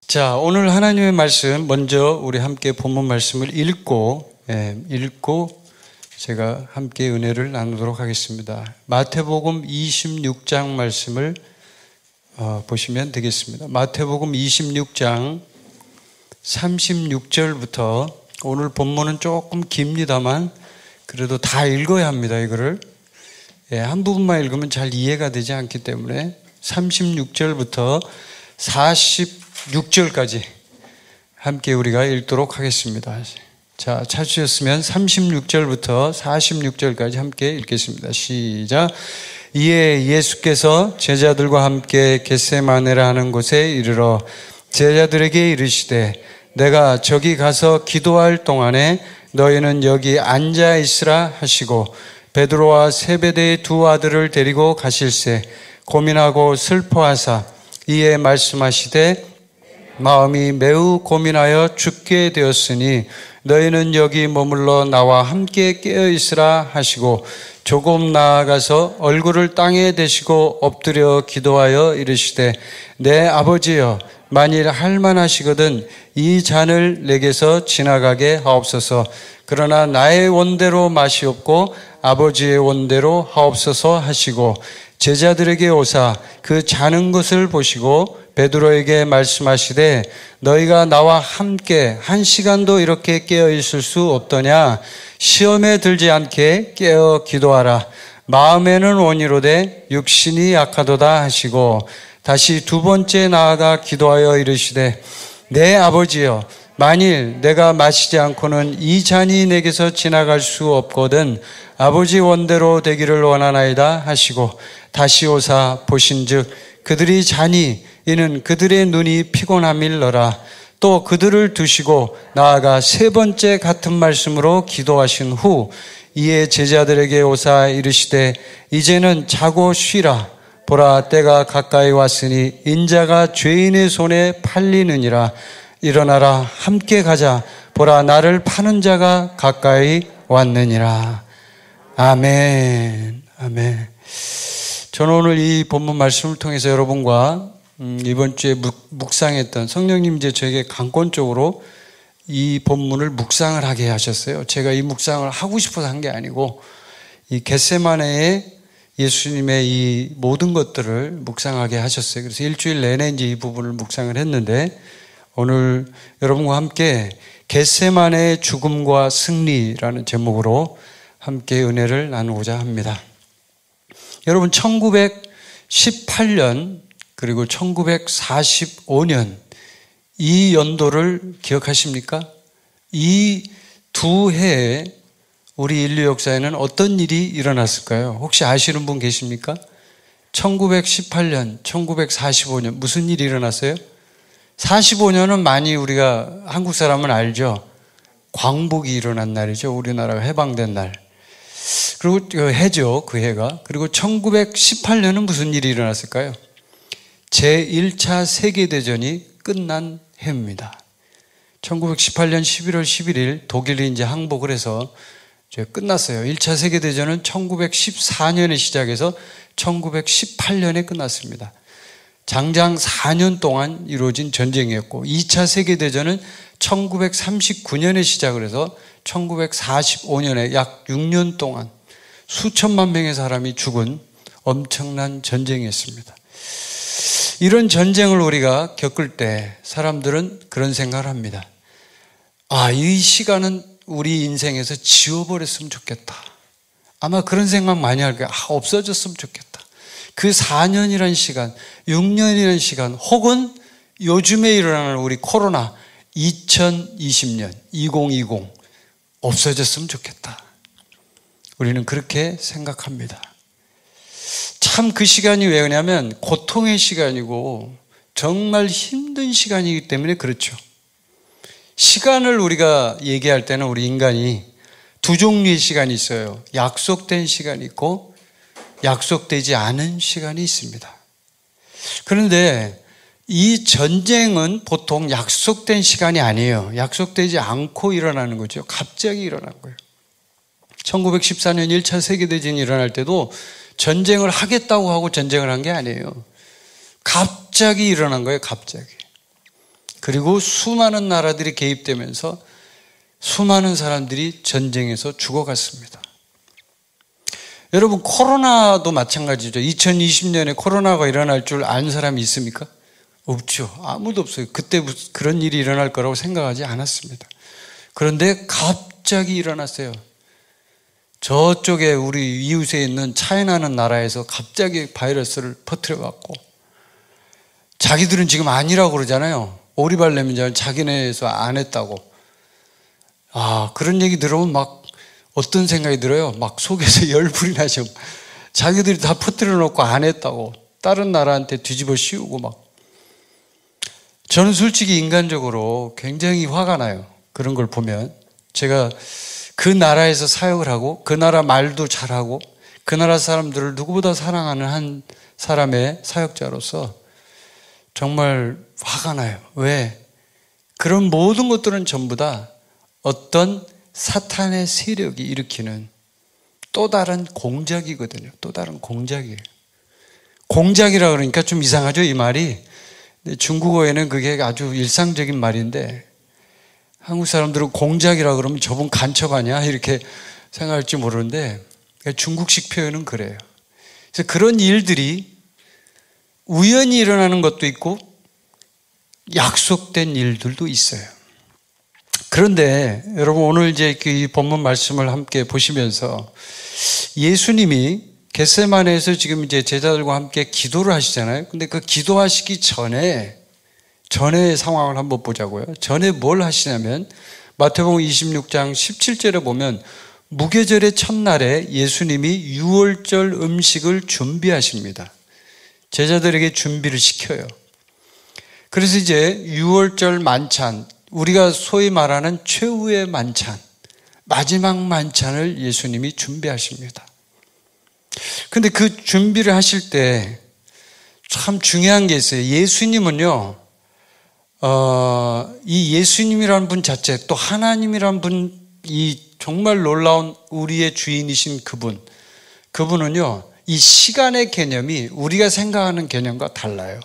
자, 오늘 하나님의 말씀 먼저 우리 함께 본문 말씀을 읽고 제가 함께 은혜를 나누도록 하겠습니다. 마태복음 26장 말씀을 보시면 되겠습니다. 마태복음 26장 36절부터 오늘 본문은 조금 깁니다만 그래도 다 읽어야 합니다. 이거를 한 부분만 읽으면 잘 이해가 되지 않기 때문에 36절부터 46절까지 함께 우리가 읽도록 하겠습니다. 자, 찾으셨으면 36절부터 46절까지 함께 읽겠습니다. 시작. 이에 예수께서 제자들과 함께 겟세마네라 하는 곳에 이르러 제자들에게 이르시되 내가 저기 가서 기도할 동안에 너희는 여기 앉아 있으라 하시고 베드로와 세베대의 두 아들을 데리고 가실새 고민하고 슬퍼하사 이에 말씀하시되 마음이 매우 고민하여 죽게 되었으니 너희는 여기 머물러 나와 함께 깨어 있으라 하시고 조금 나아가서 얼굴을 땅에 대시고 엎드려 기도하여 이르시되 내 아버지여 만일 할만하시거든 이 잔을 내게서 지나가게 하옵소서. 그러나 나의 원대로 마시옵고 아버지의 원대로 하옵소서 하시고 제자들에게 오사 그 자는 것을 보시고 베드로에게 말씀하시되 너희가 나와 함께 한 시간도 이렇게 깨어 있을 수 없더냐. 시험에 들지 않게 깨어 기도하라. 마음에는 원이로되 육신이 약하도다 하시고 다시 두 번째 나아가 기도하여 이르시되 내 아버지여 만일 내가 마시지 않고는 이 잔이 내게서 지나갈 수 없거든 아버지 원대로 되기를 원하나이다 하시고 다시 오사 보신즉 그들이 자니 이는 그들의 눈이 피곤함일러라. 또 그들을 두시고 나아가 세 번째 같은 말씀으로 기도하신 후 이에 제자들에게 오사 이르시되 이제는 자고 쉬라. 보라 때가 가까이 왔으니 인자가 죄인의 손에 팔리느니라. 일어나라 함께 가자. 보라 나를 파는 자가 가까이 왔느니라. 아멘. 아멘. 저는 오늘 이 본문 말씀을 통해서 여러분과 이번 주에 묵상했던 성령님 이제 저에게 강권적으로 이 본문을 묵상을 하게 하셨어요. 제가 이 묵상을 하고 싶어서 한 게 아니고 이 겟세마네에 예수님의 이 모든 것들을 묵상하게 하셨어요. 그래서 일주일 내내 이제 이 부분을 묵상을 했는데 오늘 여러분과 함께 겟세마네의 죽음과 승리라는 제목으로 함께 은혜를 나누고자 합니다. 여러분 1918년 그리고 1945년 이 연도를 기억하십니까? 이 두 해에 우리 인류 역사에는 어떤 일이 일어났을까요? 혹시 아시는 분 계십니까? 1918년, 1945년 무슨 일이 일어났어요? 45년은 많이 우리가 한국 사람은 알죠. 광복이 일어난 날이죠. 우리나라가 해방된 날. 그리고 해죠. 그 해가. 그리고 1918년은 무슨 일이 일어났을까요? 제1차 세계대전이 끝난 해입니다. 1918년 11월 11일 독일이 이제 항복을 해서 끝났어요. 1차 세계대전은 1914년에 시작해서 1918년에 끝났습니다. 장장 4년 동안 이루어진 전쟁이었고 2차 세계대전은 1939년에 시작을 해서 1945년에 약 6년 동안 수천만 명의 사람이 죽은 엄청난 전쟁이었습니다. 이런 전쟁을 우리가 겪을 때 사람들은 그런 생각을 합니다. 이 시간은 우리 인생에서 지워버렸으면 좋겠다. 아마 그런 생각 많이 할 거예요. 없어졌으면 좋겠다. 그 4년이라는 시간, 6년이라는 시간, 혹은 요즘에 일어나는 우리 코로나 2020년, 2020 없어졌으면 좋겠다. 우리는 그렇게 생각합니다. 참 그 시간이 왜 그러냐면 고통의 시간이고 정말 힘든 시간이기 때문에 그렇죠. 시간을 우리가 얘기할 때는 우리 인간이 두 종류의 시간이 있어요. 약속된 시간이 있고 약속되지 않은 시간이 있습니다. 그런데 이 전쟁은 보통 약속된 시간이 아니에요. 약속되지 않고 일어나는 거죠. 갑자기 일어난 거예요. 1914년 1차 세계대전이 일어날 때도 전쟁을 하겠다고 하고 전쟁을 한 게 아니에요. 갑자기 일어난 거예요. 갑자기. 그리고 수많은 나라들이 개입되면서 수많은 사람들이 전쟁에서 죽어갔습니다. 여러분, 코로나도 마찬가지죠. 2020년에 코로나가 일어날 줄 아는 사람이 있습니까? 없죠. 아무도 없어요. 그때 그런 일이 일어날 거라고 생각하지 않았습니다. 그런데 갑자기 일어났어요. 저쪽에 우리 이웃에 있는 차이나는 나라에서 갑자기 바이러스를 퍼뜨려갖고 자기들은 지금 아니라고 그러잖아요. 오리발냄인 자기네에서 안 했다고. 그런 얘기 들으면 막 어떤 생각이 들어요? 막 속에서 열불이 나죠. 자기들이 다 퍼뜨려 놓고 안 했다고 다른 나라한테 뒤집어 씌우고 막. 저는 솔직히 인간적으로 굉장히 화가 나요. 그런 걸 보면. 제가 그 나라에서 사역을 하고 그 나라 말도 잘하고 그 나라 사람들을 누구보다 사랑하는 한 사람의 사역자로서 정말 화가 나요. 왜? 그런 모든 것들은 전부 다 어떤 사탄의 세력이 일으키는 또 다른 공작이거든요. 또 다른 공작이에요. 공작이라 그러니까 좀 이상하죠, 이 말이. 중국어에는 그게 아주 일상적인 말인데 한국 사람들은 공작이라 그러면 저분 간첩 아니야? 이렇게 생각할지 모르는데 중국식 표현은 그래요. 그래서 그런 일들이 우연히 일어나는 것도 있고 약속된 일들도 있어요. 그런데 여러분, 오늘 이제 이 본문 말씀을 함께 보시면서 예수님이 겟세마네에서 지금 이제 제자들과 함께 기도를 하시잖아요. 근데 그 기도하시기 전에 상황을 한번 보자고요. 전에 뭘 하시냐면 마태복음 26장 17절에 보면 무교절의 첫날에 예수님이 유월절 음식을 준비하십니다. 제자들에게 준비를 시켜요. 그래서 이제 유월절 만찬, 우리가 소위 말하는 최후의 만찬, 마지막 만찬을 예수님이 준비하십니다. 근데 그 준비를 하실 때 참 중요한 게 있어요. 예수님은요, 이 예수님이라는 분 자체, 또 하나님이라는 분, 이 정말 놀라운 우리의 주인이신 그분은요, 이 시간의 개념이 우리가 생각하는 개념과 달라요.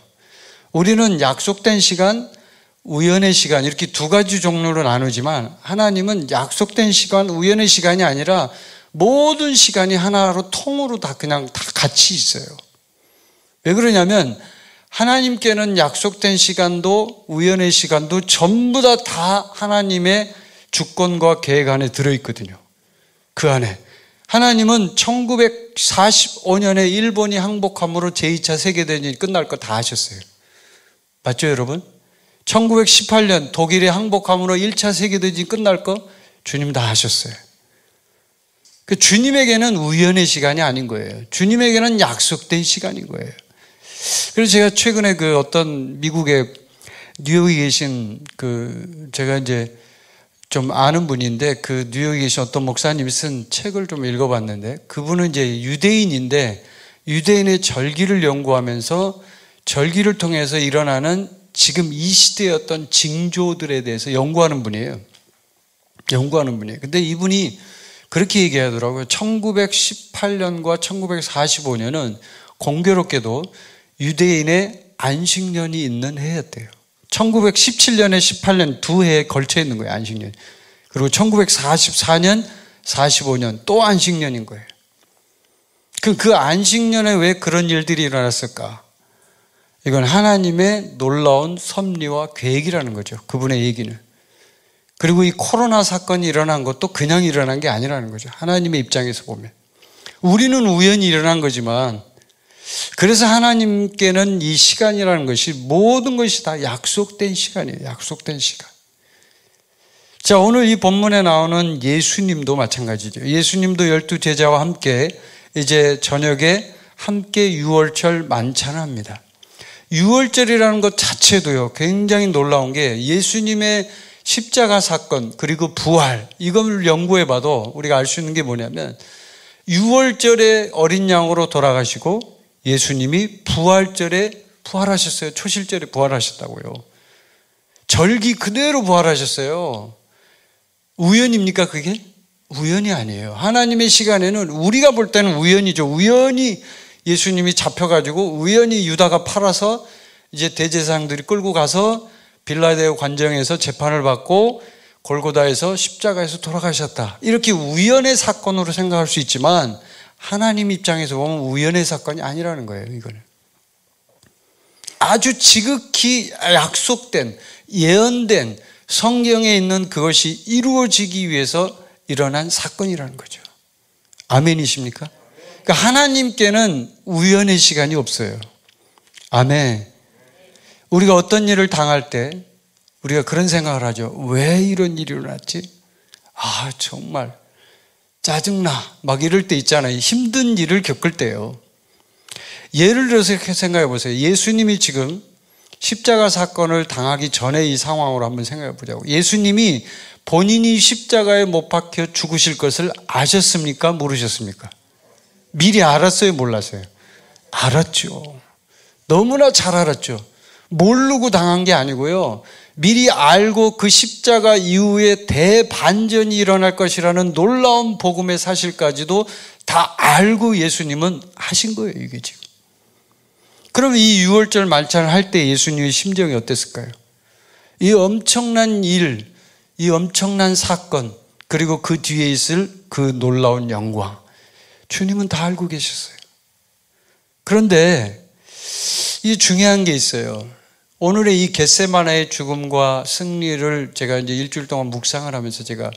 우리는 약속된 시간, 우연의 시간, 이렇게 두 가지 종류로 나누지만 하나님은 약속된 시간, 우연의 시간이 아니라 모든 시간이 하나로 통으로 다 그냥 다 같이 있어요. 왜 그러냐면 하나님께는 약속된 시간도 우연의 시간도 전부 다 하나님의 주권과 계획 안에 들어있거든요. 그 안에. 하나님은 1945년에 일본이 항복함으로 제2차 세계대전이 끝날 거 다 하셨어요. 맞죠, 여러분? 1918년 독일의 항복함으로 1차 세계대전이 끝날 거 주님 다 하셨어요. 그 주님에게는 우연의 시간이 아닌 거예요. 주님에게는 약속된 시간인 거예요. 그래서 제가 최근에 그 어떤 미국의 뉴욕에 계신 제가 이제 좀 아는 분인데 그 뉴욕에 계신 어떤 목사님이 쓴 책을 좀 읽어봤는데 그분은 이제 유대인인데 유대인의 절기를 연구하면서 절기를 통해서 일어나는 지금 이 시대의 어떤 징조들에 대해서 연구하는 분이에요. 근데 이분이 그렇게 얘기하더라고요. 1918년과 1945년은 공교롭게도 유대인의 안식년이 있는 해였대요. 1917년에 18년 두 해에 걸쳐 있는 거예요, 안식년. 그리고 1944년, 45년 또 안식년인 거예요. 그 안식년에 왜 그런 일들이 일어났을까? 이건 하나님의 놀라운 섭리와 계획이라는 거죠. 그분의 얘기는. 그리고 이 코로나 사건이 일어난 것도 그냥 일어난 게 아니라는 거죠. 하나님의 입장에서 보면. 우리는 우연히 일어난 거지만 그래서 하나님께는 이 시간이라는 것이 모든 것이 다 약속된 시간이에요. 약속된 시간. 자, 오늘 이 본문에 나오는 예수님도 마찬가지죠. 예수님도 12 제자와 함께 이제 저녁에 함께 유월절 만찬을 합니다. 유월절이라는 것 자체도요, 굉장히 놀라운 게 예수님의 십자가 사건 그리고 부활, 이걸 연구해 봐도 우리가 알 수 있는 게 뭐냐면 유월절에 어린 양으로 돌아가시고 예수님이 부활절에 부활하셨어요. 초실절에 부활하셨다고요. 절기 그대로 부활하셨어요. 우연입니까 그게? 우연이 아니에요. 하나님의 시간에는 우리가 볼 때는 우연이죠. 우연히 예수님이 잡혀가지고 우연히 유다가 팔아서 이제 대제사장들이 끌고 가서 빌라델 관정에서 재판을 받고 골고다에서 십자가에서 돌아가셨다. 이렇게 우연의 사건으로 생각할 수 있지만 하나님 입장에서 보면 우연의 사건이 아니라는 거예요. 이거는 아주 지극히 약속된, 예언된 성경에 있는 그것이 이루어지기 위해서 일어난 사건이라는 거죠. 아멘이십니까? 그러니까 하나님께는 우연의 시간이 없어요. 아멘. 우리가 어떤 일을 당할 때 우리가 그런 생각을 하죠. 왜 이런 일이 일어났지? 아, 정말 짜증나. 막 이럴 때 있잖아요. 힘든 일을 겪을 때요. 예를 들어서 이렇게 생각해 보세요. 예수님이 지금 십자가 사건을 당하기 전에 이 상황으로 한번 생각해 보자고. 예수님이 본인이 십자가에 못 박혀 죽으실 것을 아셨습니까? 모르셨습니까? 미리 알았어요? 몰랐어요? 알았죠. 너무나 잘 알았죠. 모르고 당한 게 아니고요. 미리 알고 그 십자가 이후에 대반전이 일어날 것이라는 놀라운 복음의 사실까지도 다 알고 예수님은 하신 거예요. 이게 지금. 그럼 이 유월절 만찬을 할 때 예수님의 심정이 어땠을까요? 이 엄청난 일, 이 엄청난 사건, 그리고 그 뒤에 있을 그 놀라운 영광, 주님은 다 알고 계셨어요. 그런데 이 중요한 게 있어요. 오늘의 이 겟세마네의 죽음과 승리를 제가 이제 일주일 동안 묵상을 하면서 제가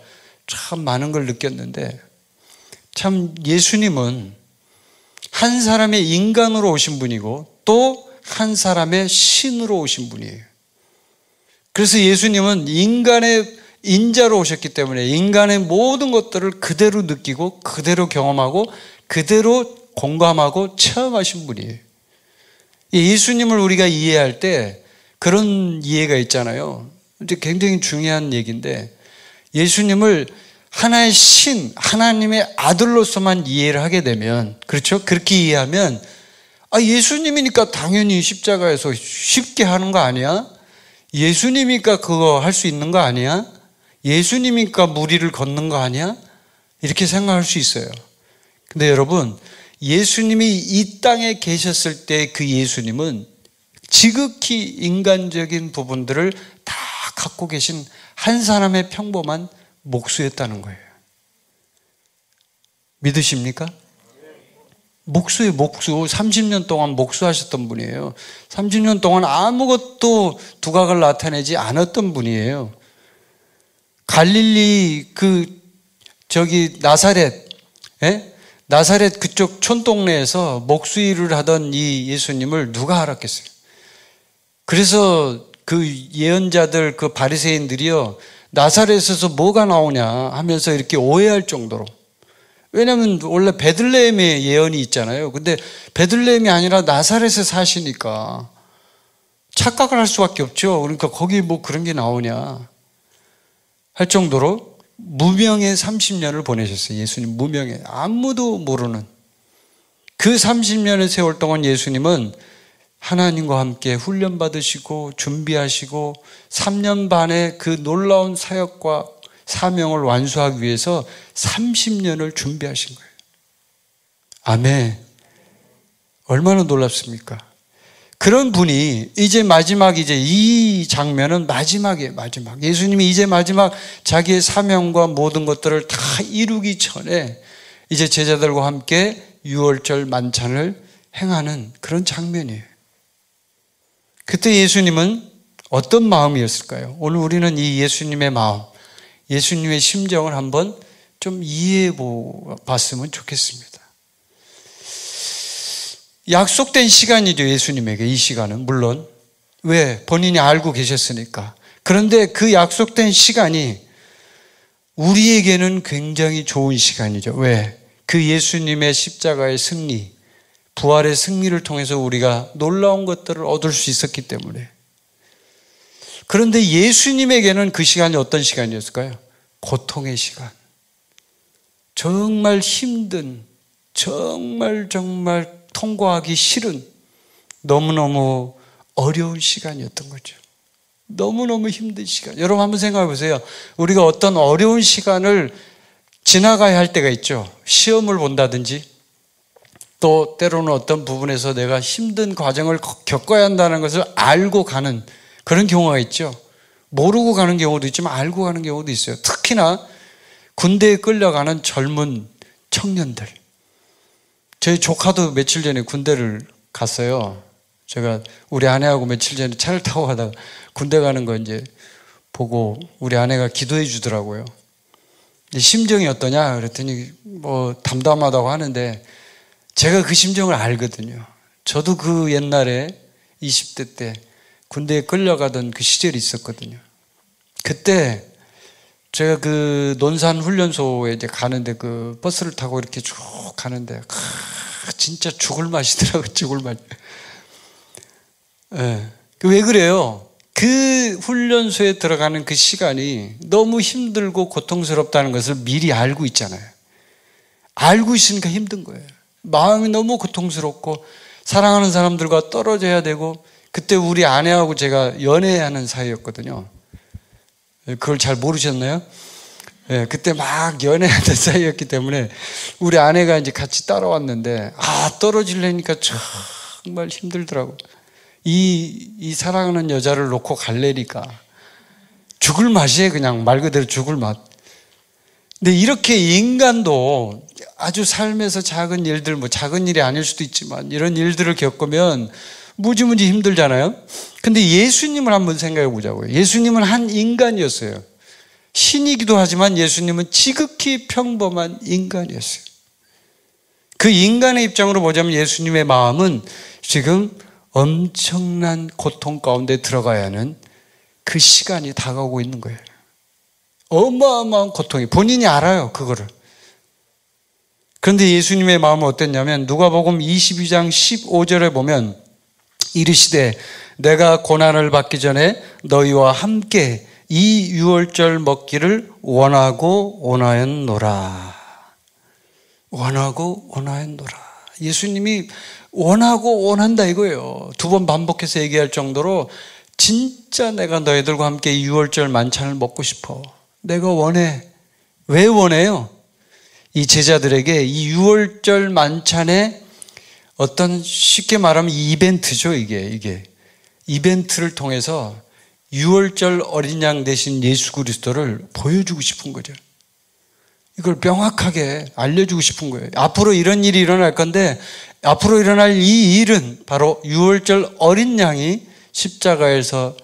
참 많은 걸 느꼈는데, 참 예수님은 한 사람의 인간으로 오신 분이고 또 한 사람의 신으로 오신 분이에요. 그래서 예수님은 인간의 인자로 오셨기 때문에 인간의 모든 것들을 그대로 느끼고 그대로 경험하고 그대로 공감하고 체험하신 분이에요. 예수님을 우리가 이해할 때 그런 이해가 있잖아요. 굉장히 중요한 얘기인데, 예수님을 하나의 신, 하나님의 아들로서만 이해를 하게 되면, 그렇죠? 그렇게 이해하면 예수님이니까 당연히 십자가에서 쉽게 하는 거 아니야? 예수님이니까 그거 할 수 있는 거 아니야? 예수님이니까 무리를 걷는 거 아니야? 이렇게 생각할 수 있어요. 근데 여러분, 예수님이 이 땅에 계셨을 때 그 예수님은 지극히 인간적인 부분들을 다 갖고 계신 한 사람의 평범한 목수였다는 거예요. 믿으십니까? 목수의 목수, 30년 동안 목수하셨던 분이에요. 30년 동안 아무것도 두각을 나타내지 않았던 분이에요. 갈릴리 나사렛, 나사렛 그쪽 촌동네에서 목수 일을 하던 이 예수님을 누가 알았겠어요? 그래서 그 예언자들, 그 바리새인들이요, 나사렛에서 뭐가 나오냐 하면서 이렇게 오해할 정도로. 왜냐하면 원래 베들레헴에 예언이 있잖아요. 근데 베들레헴이 아니라 나사렛에 사시니까 착각을 할 수밖에 없죠. 그러니까 거기 뭐 그런 게 나오냐 할 정도로 무명의 30년을 보내셨어요. 예수님 무명의, 아무도 모르는 그 30년의 세월 동안 예수님은 하나님과 함께 훈련받으시고 준비하시고 3년 반의 그 놀라운 사역과 사명을 완수하기 위해서 30년을 준비하신 거예요. 아멘. 얼마나 놀랍습니까? 그런 분이 이제 마지막, 이제 이 장면은 마지막이에요. 마지막. 예수님이 이제 마지막 자기의 사명과 모든 것들을 다 이루기 전에 이제 제자들과 함께 유월절 만찬을 행하는 그런 장면이에요. 그때 예수님은 어떤 마음이었을까요? 오늘 우리는 이 예수님의 마음, 예수님의 심정을 한번 좀 이해해 봤으면 좋겠습니다. 약속된 시간이죠, 예수님에게. 이 시간은 물론 왜? 본인이 알고 계셨으니까. 그런데 그 약속된 시간이 우리에게는 굉장히 좋은 시간이죠. 왜? 그 예수님의 십자가의 승리, 부활의 승리를 통해서 우리가 놀라운 것들을 얻을 수 있었기 때문에. 그런데 예수님에게는 그 시간이 어떤 시간이었을까요? 고통의 시간. 정말 힘든, 정말 통과하기 싫은, 너무너무 어려운 시간이었던 거죠. 너무너무 힘든 시간. 여러분 한번 생각해 보세요. 우리가 어떤 어려운 시간을 지나가야 할 때가 있죠. 시험을 본다든지, 또 때로는 어떤 부분에서 내가 힘든 과정을 겪어야 한다는 것을 알고 가는 그런 경우가 있죠. 모르고 가는 경우도 있지만 알고 가는 경우도 있어요. 특히나 군대에 끌려가는 젊은 청년들. 저희 조카도 며칠 전에 군대를 갔어요. 제가 우리 아내하고 며칠 전에 차를 타고 가다가 군대 가는 거 이제 보고 우리 아내가 기도해 주더라고요. 심정이 어떠냐 그랬더니 뭐 담담하다고 하는데 제가 그 심정을 알거든요. 저도 그 옛날에 20대 때 군대에 끌려가던 그 시절이 있었거든요. 그때 제가 그 논산 훈련소에 이제 가는데 그 버스를 타고 이렇게 쭉 가는데 진짜 죽을 맛이더라고요. 죽을 맛. 네. 왜 그래요? 그 훈련소에 들어가는 그 시간이 너무 힘들고 고통스럽다는 것을 미리 알고 있잖아요. 알고 있으니까 힘든 거예요. 마음이 너무 고통스럽고 사랑하는 사람들과 떨어져야 되고 그때 우리 아내하고 제가 연애하는 사이였거든요. 그걸 잘 모르셨나요? 네, 그때 막 연애하는 사이였기 때문에 우리 아내가 이제 같이 따라왔는데 떨어지려니까 정말 힘들더라고요. 이 사랑하는 여자를 놓고 갈래니까 죽을 맛이에요. 그냥 말 그대로 죽을 맛. 근데 이렇게 인간도 아주 삶에서 작은 일들, 뭐 작은 일이 아닐 수도 있지만 이런 일들을 겪으면 무지무지 힘들잖아요. 근데 예수님을 한번 생각해 보자고요. 예수님은 한 인간이었어요. 신이기도 하지만 예수님은 지극히 평범한 인간이었어요. 그 인간의 입장으로 보자면 예수님의 마음은 지금 엄청난 고통 가운데 들어가야 하는 그 시간이 다가오고 있는 거예요. 어마어마한 고통이 본인이 알아요. 그거를. 그런데 예수님의 마음은 어땠냐면 누가복음 22장 15절에 보면 이르시되 내가 고난을 받기 전에 너희와 함께 이 유월절 먹기를 원하고 원하였노라. 원하고 원하였노라. 예수님이 원하고 원한다 이거예요. 2번 반복해서 얘기할 정도로 진짜 내가 너희들과 함께 이 유월절 만찬을 먹고 싶어. 내가 원해. 왜 원해요? 이 제자들에게 이 유월절 만찬에 어떤 쉽게 말하면 이벤트죠. 이게 이벤트를 통해서 유월절 어린 양 대신 예수 그리스도를 보여주고 싶은 거죠. 이걸 명확하게 알려주고 싶은 거예요. 앞으로 이런 일이 일어날 건데 앞으로 일어날 이 일은 바로 유월절 어린 양이 십자가에서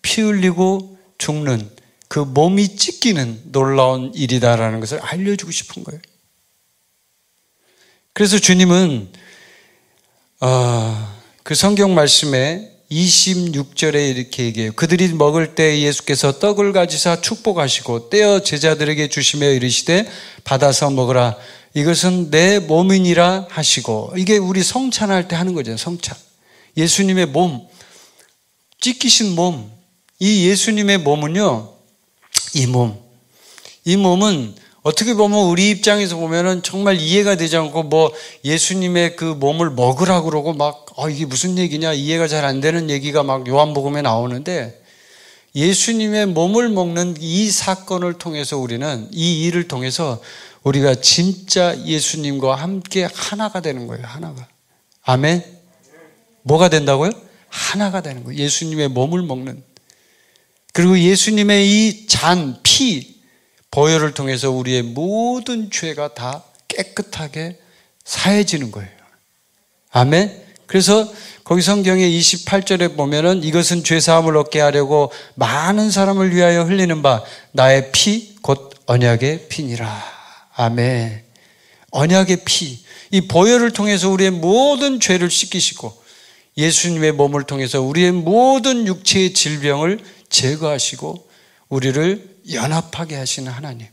피 흘리고 죽는 그 몸이 찢기는 놀라운 일이다라는 것을 알려주고 싶은 거예요. 그래서 주님은 그 성경 말씀에 26절에 이렇게 얘기해요. 그들이 먹을 때 예수께서 떡을 가지사 축복하시고 떼어 제자들에게 주시며 이르시되 받아서 먹으라. 이것은 내 몸이니라 하시고. 이게 우리 성찬할 때 하는 거잖아요. 성찬. 예수님의 몸, 찢기신 몸. 이 예수님의 몸은요, 이 몸은 어떻게 보면 우리 입장에서 보면은 정말 이해가 되지 않고 뭐 예수님의 그 몸을 먹으라고 그러고 막 이게 무슨 얘기냐 이해가 잘 안 되는 얘기가 막 요한복음에 나오는데 예수님의 몸을 먹는 이 사건을 통해서 우리는 이 일을 통해서 우리가 진짜 예수님과 함께 하나가 되는 거예요. 하나가. 아멘. 뭐가 된다고요? 하나가 되는 거예요. 예수님의 몸을 먹는. 그리고 예수님의 이 잔, 피, 보혈을 통해서 우리의 모든 죄가 다 깨끗하게 사해지는 거예요. 아멘. 그래서 거기 성경에 28절에 보면은 이것은 죄사함을 얻게 하려고 많은 사람을 위하여 흘리는 바 나의 피 곧 언약의 피니라. 아멘. 언약의 피. 이 보혈을 통해서 우리의 모든 죄를 씻기시고 예수님의 몸을 통해서 우리의 모든 육체의 질병을 제거하시고 우리를 연합하게 하시는 하나님.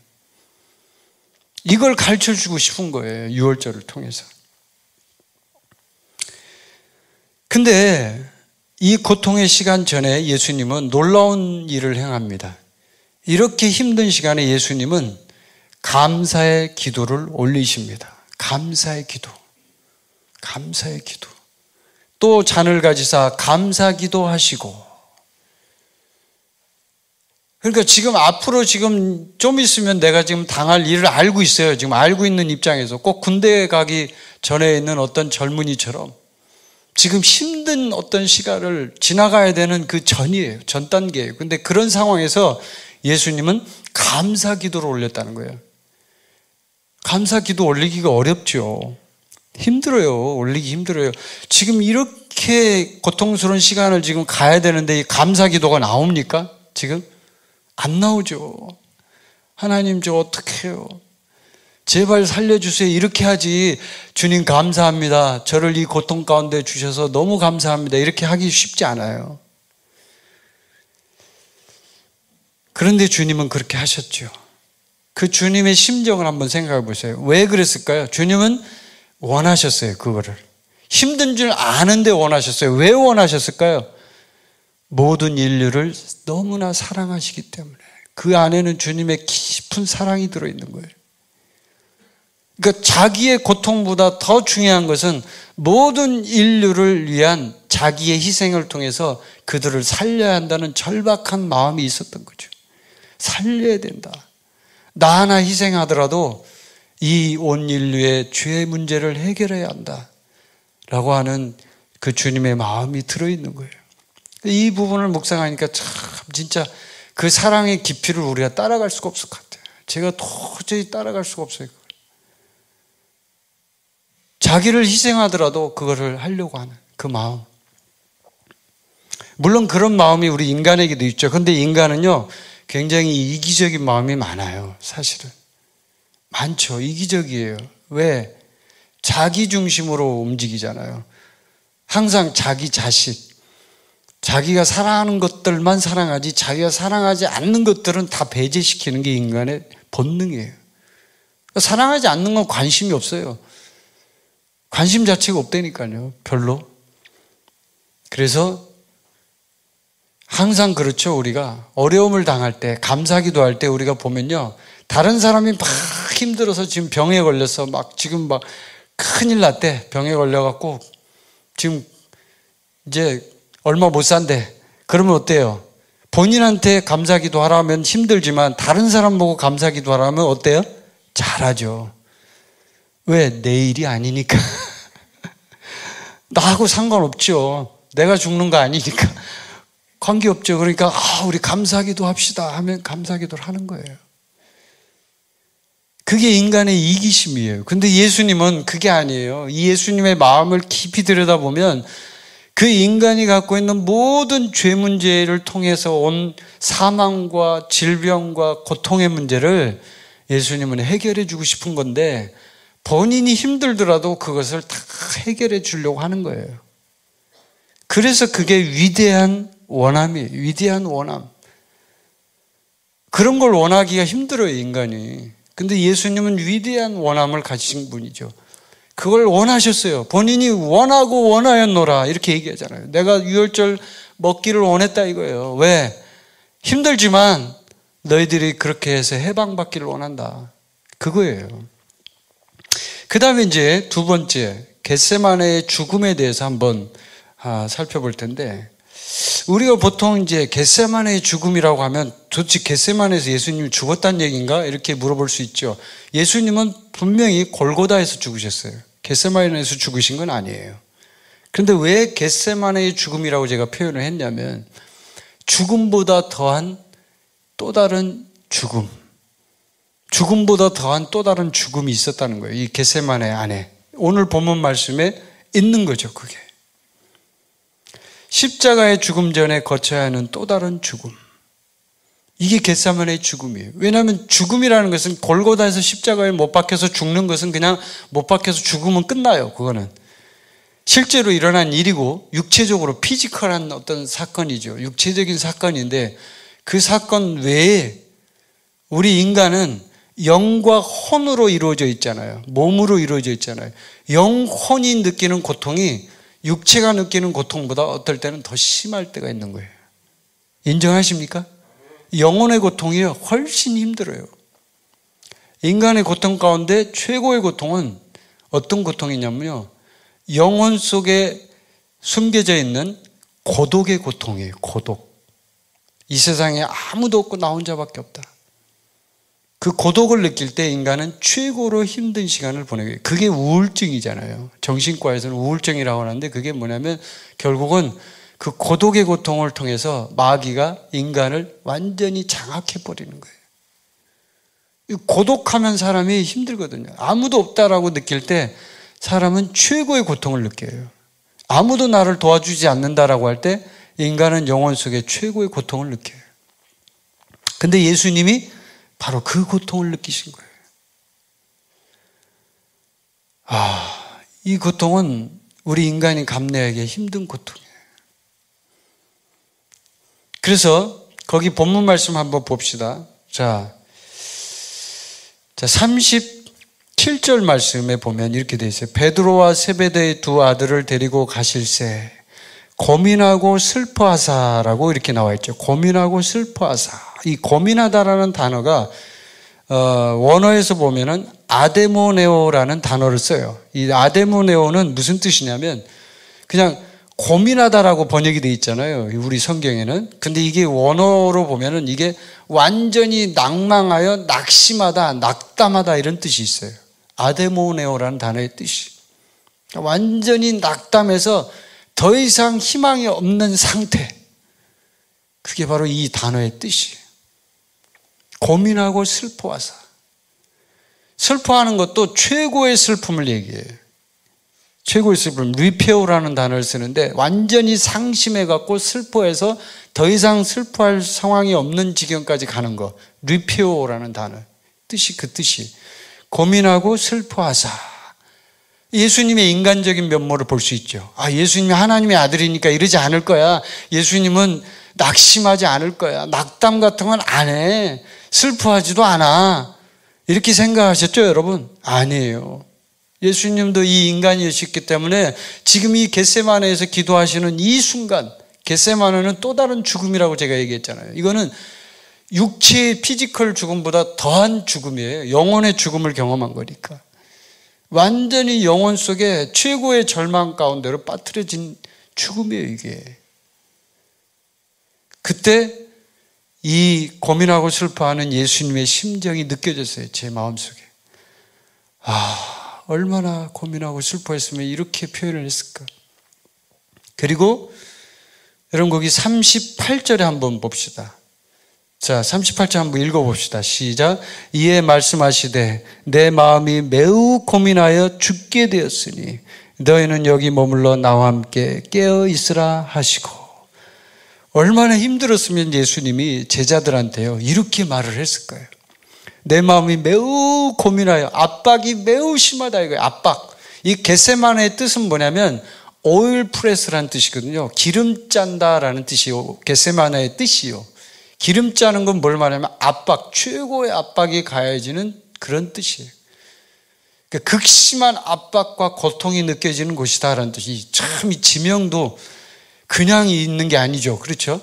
이걸 가르쳐주고 싶은 거예요. 유월절을 통해서. 근데 이 고통의 시간 전에 예수님은 놀라운 일을 행합니다. 이렇게 힘든 시간에 예수님은 감사의 기도를 올리십니다. 감사의 기도. 감사의 기도. 또 잔을 가지사 감사 기도하시고. 그러니까 지금 앞으로 지금 좀 있으면 내가 지금 당할 일을 알고 있어요. 지금 알고 있는 입장에서 꼭 군대에 가기 전에 있는 어떤 젊은이처럼 지금 힘든 어떤 시간을 지나가야 되는 그 전이에요. 전 단계예요. 근데 그런 상황에서 예수님은 감사 기도를 올렸다는 거예요. 감사 기도 올리기가 어렵죠. 힘들어요. 올리기 힘들어요. 지금 이렇게 고통스러운 시간을 지금 가야 되는데 이 감사 기도가 나옵니까? 지금? 안 나오죠. 하나님 저 어떻게 해요? 제발 살려주세요. 이렇게 하지. 주님 감사합니다. 저를 이 고통 가운데 주셔서 너무 감사합니다. 이렇게 하기 쉽지 않아요. 그런데 주님은 그렇게 하셨죠. 그 주님의 심정을 한번 생각해 보세요. 왜 그랬을까요? 주님은 원하셨어요. 그거를. 힘든 줄 아는데 원하셨어요. 왜 원하셨을까요? 모든 인류를 너무나 사랑하시기 때문에. 그 안에는 주님의 깊은 사랑이 들어있는 거예요. 그러니까 자기의 고통보다 더 중요한 것은 모든 인류를 위한 자기의 희생을 통해서 그들을 살려야 한다는 절박한 마음이 있었던 거죠. 살려야 된다. 나 하나 희생하더라도 이 온 인류의 죄의 문제를 해결해야 한다. 라고 하는 그 주님의 마음이 들어있는 거예요. 이 부분을 묵상하니까 참 진짜 그 사랑의 깊이를 우리가 따라갈 수가 없을 것 같아요. 제가 도저히 따라갈 수가 없어요. 자기를 희생하더라도 그거를 하려고 하는 그 마음. 물론 그런 마음이 우리 인간에게도 있죠. 그런데 인간은요 굉장히 이기적인 마음이 많아요. 사실은 많죠. 이기적이에요. 왜? 자기 중심으로 움직이잖아요. 항상 자기 자식, 자기가 사랑하는 것들만 사랑하지 자기가 사랑하지 않는 것들은 다 배제시키는 게 인간의 본능이에요. 사랑하지 않는 건 관심이 없어요. 관심 자체가 없다니까요. 별로. 그래서 항상 그렇죠. 우리가 어려움을 당할 때, 감사기도 할 때 우리가 보면요. 다른 사람이 막 힘들어서 지금 병에 걸려서 막 지금 막 큰일 났대. 병에 걸려갖고 지금 이제 얼마 못 산대. 그러면 어때요? 본인한테 감사기도 하라면 힘들지만 다른 사람 보고 감사기도 하라면 어때요? 잘하죠. 왜? 내 일이 아니니까. 나하고 상관없죠. 내가 죽는 거 아니니까. 관계없죠. 그러니까 우리 감사기도 합시다 하면 감사기도를 하는 거예요. 그게 인간의 이기심이에요. 근데 예수님은 그게 아니에요. 이 예수님의 마음을 깊이 들여다보면 그 인간이 갖고 있는 모든 죄 문제를 통해서 온 사망과 질병과 고통의 문제를 예수님은 해결해 주고 싶은 건데 본인이 힘들더라도 그것을 다 해결해 주려고 하는 거예요. 그래서 그게 위대한 원함이에요. 위대한 원함. 그런 걸 원하기가 힘들어요, 인간이. 근데 예수님은 위대한 원함을 가지신 분이죠. 그걸 원하셨어요. 본인이 원하고 원하였노라 이렇게 얘기하잖아요. 내가 유월절 먹기를 원했다 이거예요. 왜? 힘들지만 너희들이 그렇게 해서 해방받기를 원한다. 그거예요. 그 다음에 이제 두 번째 겟세마네의 죽음에 대해서 한번 살펴볼 텐데 우리가 보통 이제 겟세마네의 죽음이라고 하면 도대체 겟세마네에서 예수님이 죽었다는 얘기인가? 이렇게 물어볼 수 있죠. 예수님은 분명히 골고다에서 죽으셨어요. 겟세마네에서 죽으신 건 아니에요. 그런데 왜 겟세마네의 죽음이라고 제가 표현을 했냐면 죽음보다 더한 또 다른 죽음, 죽음보다 더한 또 다른 죽음이 있었다는 거예요. 이 겟세마네 안에 오늘 본문 말씀에 있는 거죠. 그게 십자가의 죽음 전에 거쳐야 하는 또 다른 죽음. 이게 겟세마네의 죽음이에요. 왜냐하면 죽음이라는 것은 골고다에서 십자가에 못 박혀서 죽는 것은 그냥 못 박혀서 죽으면 끝나요. 그거는 실제로 일어난 일이고 육체적으로 피지컬한 어떤 사건이죠. 육체적인 사건인데 그 사건 외에 우리 인간은 영과 혼으로 이루어져 있잖아요. 몸으로 이루어져 있잖아요. 영혼이 느끼는 고통이 육체가 느끼는 고통보다 어떨 때는 더 심할 때가 있는 거예요. 인정하십니까? 영혼의 고통이요 훨씬 힘들어요. 인간의 고통 가운데 최고의 고통은 어떤 고통이냐면요 영혼 속에 숨겨져 있는 고독의 고통이에요. 고독. 이 세상에 아무도 없고 나 혼자밖에 없다. 그 고독을 느낄 때 인간은 최고로 힘든 시간을 보내게 돼요. 그게 우울증이잖아요. 정신과에서는 우울증이라고 하는데 그게 뭐냐면 결국은 그 고독의 고통을 통해서 마귀가 인간을 완전히 장악해버리는 거예요. 고독하면 사람이 힘들거든요. 아무도 없다라고 느낄 때 사람은 최고의 고통을 느껴요. 아무도 나를 도와주지 않는다라고 할 때 인간은 영혼 속에 최고의 고통을 느껴요. 근데 예수님이 바로 그 고통을 느끼신 거예요. 이 고통은 우리 인간이 감내하기 힘든 고통이에요. 그래서 거기 본문 말씀 한번 봅시다. 자 37절 말씀에 보면 이렇게 되어 있어요. 베드로와 세베대의 두 아들을 데리고 가실새 고민하고 슬퍼하사라고 이렇게 나와 있죠. 고민하고 슬퍼하사. 이 고민하다라는 단어가 원어에서 보면은 아데모네오라는 단어를 써요. 이 아데모네오는 무슨 뜻이냐면 그냥 고민하다라고 번역이 되어 있잖아요. 우리 성경에는. 근데 이게 원어로 보면은 이게 완전히 낭망하여 낙심하다, 낙담하다 이런 뜻이 있어요. 아데모네오라는 단어의 뜻이. 완전히 낙담해서 더 이상 희망이 없는 상태. 그게 바로 이 단어의 뜻이에요. 고민하고 슬퍼하사. 슬퍼하는 것도 최고의 슬픔을 얘기해요. 최고의 슬픔, 리페오라는 단어를 쓰는데 완전히 상심해갖고 슬퍼해서 더 이상 슬퍼할 상황이 없는 지경까지 가는 거. 리페오라는 단어. 뜻이 그 뜻이. 고민하고 슬퍼하사. 예수님의 인간적인 면모를 볼 수 있죠. 예수님이 하나님의 아들이니까 이러지 않을 거야. 예수님은 낙심하지 않을 거야. 낙담 같은 건 안 해. 슬퍼하지도 않아. 이렇게 생각하셨죠, 여러분? 아니에요. 예수님도 이 인간이셨기 때문에 지금 이 겟세마네에서 기도하시는 이 순간, 겟세마네는 또 다른 죽음이라고 제가 얘기했잖아요. 이거는 육체의 피지컬 죽음보다 더한 죽음이에요. 영혼의 죽음을 경험한 거니까. 완전히 영혼 속에 최고의 절망 가운데로 빠뜨려진 죽음이에요, 이게. 그때 이 고민하고 슬퍼하는 예수님의 심정이 느껴졌어요, 제 마음속에. 얼마나 고민하고 슬퍼했으면 이렇게 표현을 했을까. 그리고 여러분 거기 38절에 한번 봅시다. 자, 38절 한번 읽어봅시다. 시작. 이에 말씀하시되 내 마음이 매우 고민하여 죽게 되었으니 너희는 여기 머물러 나와 함께 깨어 있으라 하시고. 얼마나 힘들었으면 예수님이 제자들한테요 이렇게 말을 했을까요? 내 마음이 매우 고민하여 압박이 매우 심하다 이거예요. 압박. 이 겟세마네의 뜻은 뭐냐면 오일 프레스라는 뜻이거든요. 기름 짠다라는 뜻이요. 겟세마네의 뜻이요. 기름 짜는 건 뭘 말하냐면 압박, 최고의 압박이 가해지는 그런 뜻이에요. 그러니까 극심한 압박과 고통이 느껴지는 곳이다라는 뜻이. 참 이 지명도 그냥 있는 게 아니죠. 그렇죠?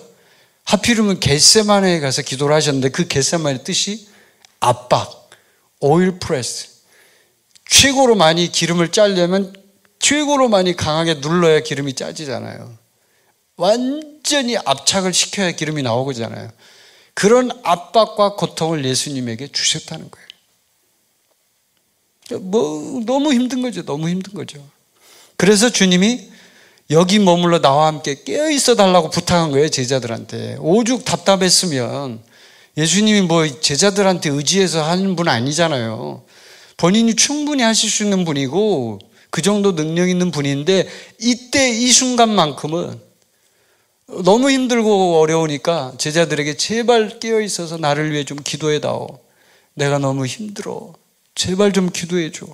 하필이면 겟세마네에 가서 기도를 하셨는데 그 겟세마네의 뜻이 압박, 오일 프레스. 최고로 많이 기름을 짜려면 최고로 많이 강하게 눌러야 기름이 짜지잖아요. 완전히 압착을 시켜야 기름이 나오잖아요. 그런 압박과 고통을 예수님에게 주셨다는 거예요. 너무 힘든 거죠. 너무 힘든 거죠. 그래서 주님이 여기 머물러 나와 함께 깨어있어 달라고 부탁한 거예요, 제자들한테. 오죽 답답했으면 예수님이 제자들한테 의지해서 하는 분 아니잖아요. 본인이 충분히 하실 수 있는 분이고 그 정도 능력 있는 분인데 이때 이 순간만큼은 너무 힘들고 어려우니까 제자들에게 제발 깨어있어서 나를 위해 좀 기도해다오. 내가 너무 힘들어. 제발 좀 기도해줘.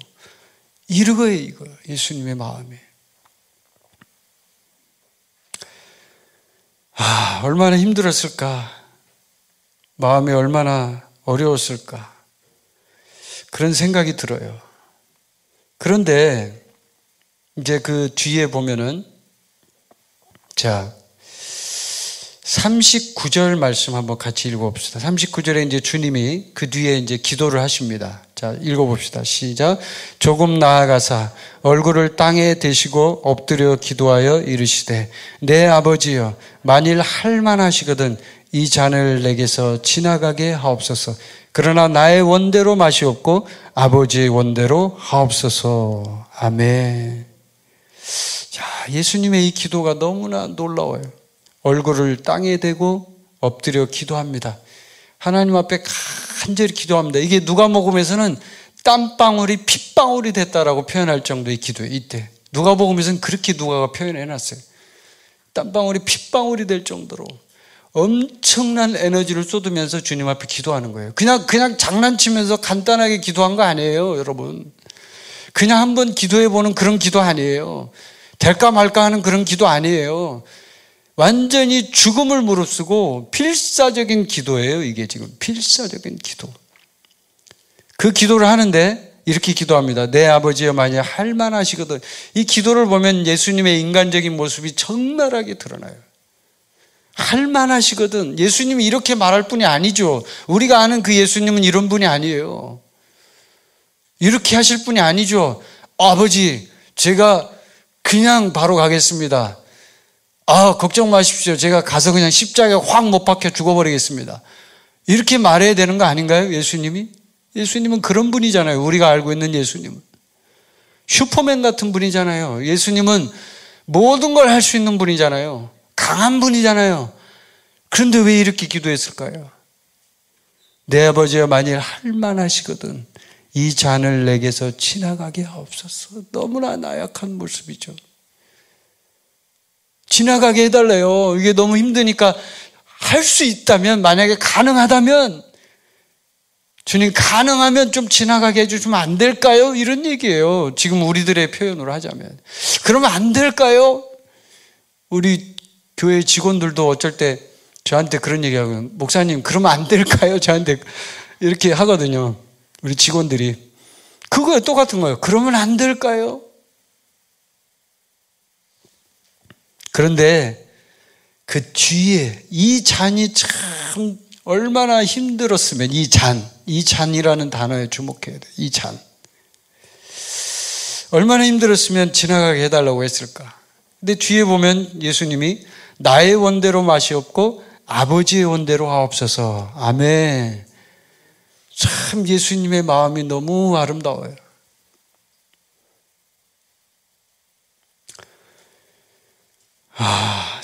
이거예요, 이거. 예수님의 마음이. 얼마나 힘들었을까. 마음이 얼마나 어려웠을까. 그런 생각이 들어요. 그런데 이제 그 뒤에 보면은 자 39절 말씀 한번 같이 읽어봅시다. 39절에 이제 주님이 그 뒤에 이제 기도를 하십니다. 자, 읽어봅시다. 시작. 조금 나아가사 얼굴을 땅에 대시고 엎드려 기도하여 이르시되 내 아버지여 만일 할만하시거든 이 잔을 내게서 지나가게 하옵소서. 그러나 나의 원대로 마시옵고 아버지의 원대로 하옵소서. 아멘. 자, 예수님의 이 기도가 너무나 놀라워요. 얼굴을 땅에 대고 엎드려 기도합니다. 하나님 앞에 간절히 기도합니다. 이게 누가복음에서는 땀방울이 핏방울이 됐다라고 표현할 정도의 기도예요. 이때 누가복음에서는 그렇게 누가가 표현해놨어요. 땀방울이 핏방울이 될 정도로 엄청난 에너지를 쏟으면서 주님 앞에 기도하는 거예요. 그냥 장난치면서 간단하게 기도한 거 아니에요, 여러분. 그냥 한번 기도해보는 그런 기도 아니에요. 될까 말까 하는 그런 기도 아니에요. 완전히 죽음을 무릅쓰고 필사적인 기도예요. 이게 지금 필사적인 기도. 그 기도를 하는데 이렇게 기도합니다. 내 아버지여 만약 할만하시거든. 이 기도를 보면 예수님의 인간적인 모습이 적나라하게 드러나요. 할만하시거든. 예수님이 이렇게 말할 분이 아니죠. 우리가 아는 그 예수님은 이런 분이 아니에요. 이렇게 하실 분이 아니죠. 아버지, 제가 그냥 바로 가겠습니다. 걱정 마십시오. 제가 가서 그냥 십자가에 확 못 박혀 죽어버리겠습니다. 이렇게 말해야 되는 거 아닌가요? 예수님이? 예수님은 그런 분이잖아요. 우리가 알고 있는 예수님은. 슈퍼맨 같은 분이잖아요. 예수님은 모든 걸 할 수 있는 분이잖아요. 강한 분이잖아요. 그런데 왜 이렇게 기도했을까요? 내 아버지여 만일 할만하시거든 이 잔을 내게서 지나가게 하옵소서. 너무나 나약한 모습이죠. 지나가게 해달래요. 이게 너무 힘드니까 할 수 있다면, 만약에 가능하다면, 주님 가능하면 좀 지나가게 해주시면 안 될까요? 이런 얘기예요. 지금 우리들의 표현으로 하자면. 그러면 안 될까요? 우리 교회 직원들도 어쩔 때 저한테 그런 얘기하고, 목사님 그러면 안 될까요? 저한테 이렇게 하거든요. 우리 직원들이. 그거에 똑같은 거예요. 그러면 안 될까요? 그런데 그 뒤에 이 잔이 참 얼마나 힘들었으면, 이 잔이라는 단어에 주목해야 돼요. 이 잔. 얼마나 힘들었으면 지나가게 해달라고 했을까. 근데 뒤에 보면 예수님이 나의 원대로 마시옵고 아버지의 원대로 하옵소서. 아멘. 참 예수님의 마음이 너무 아름다워요.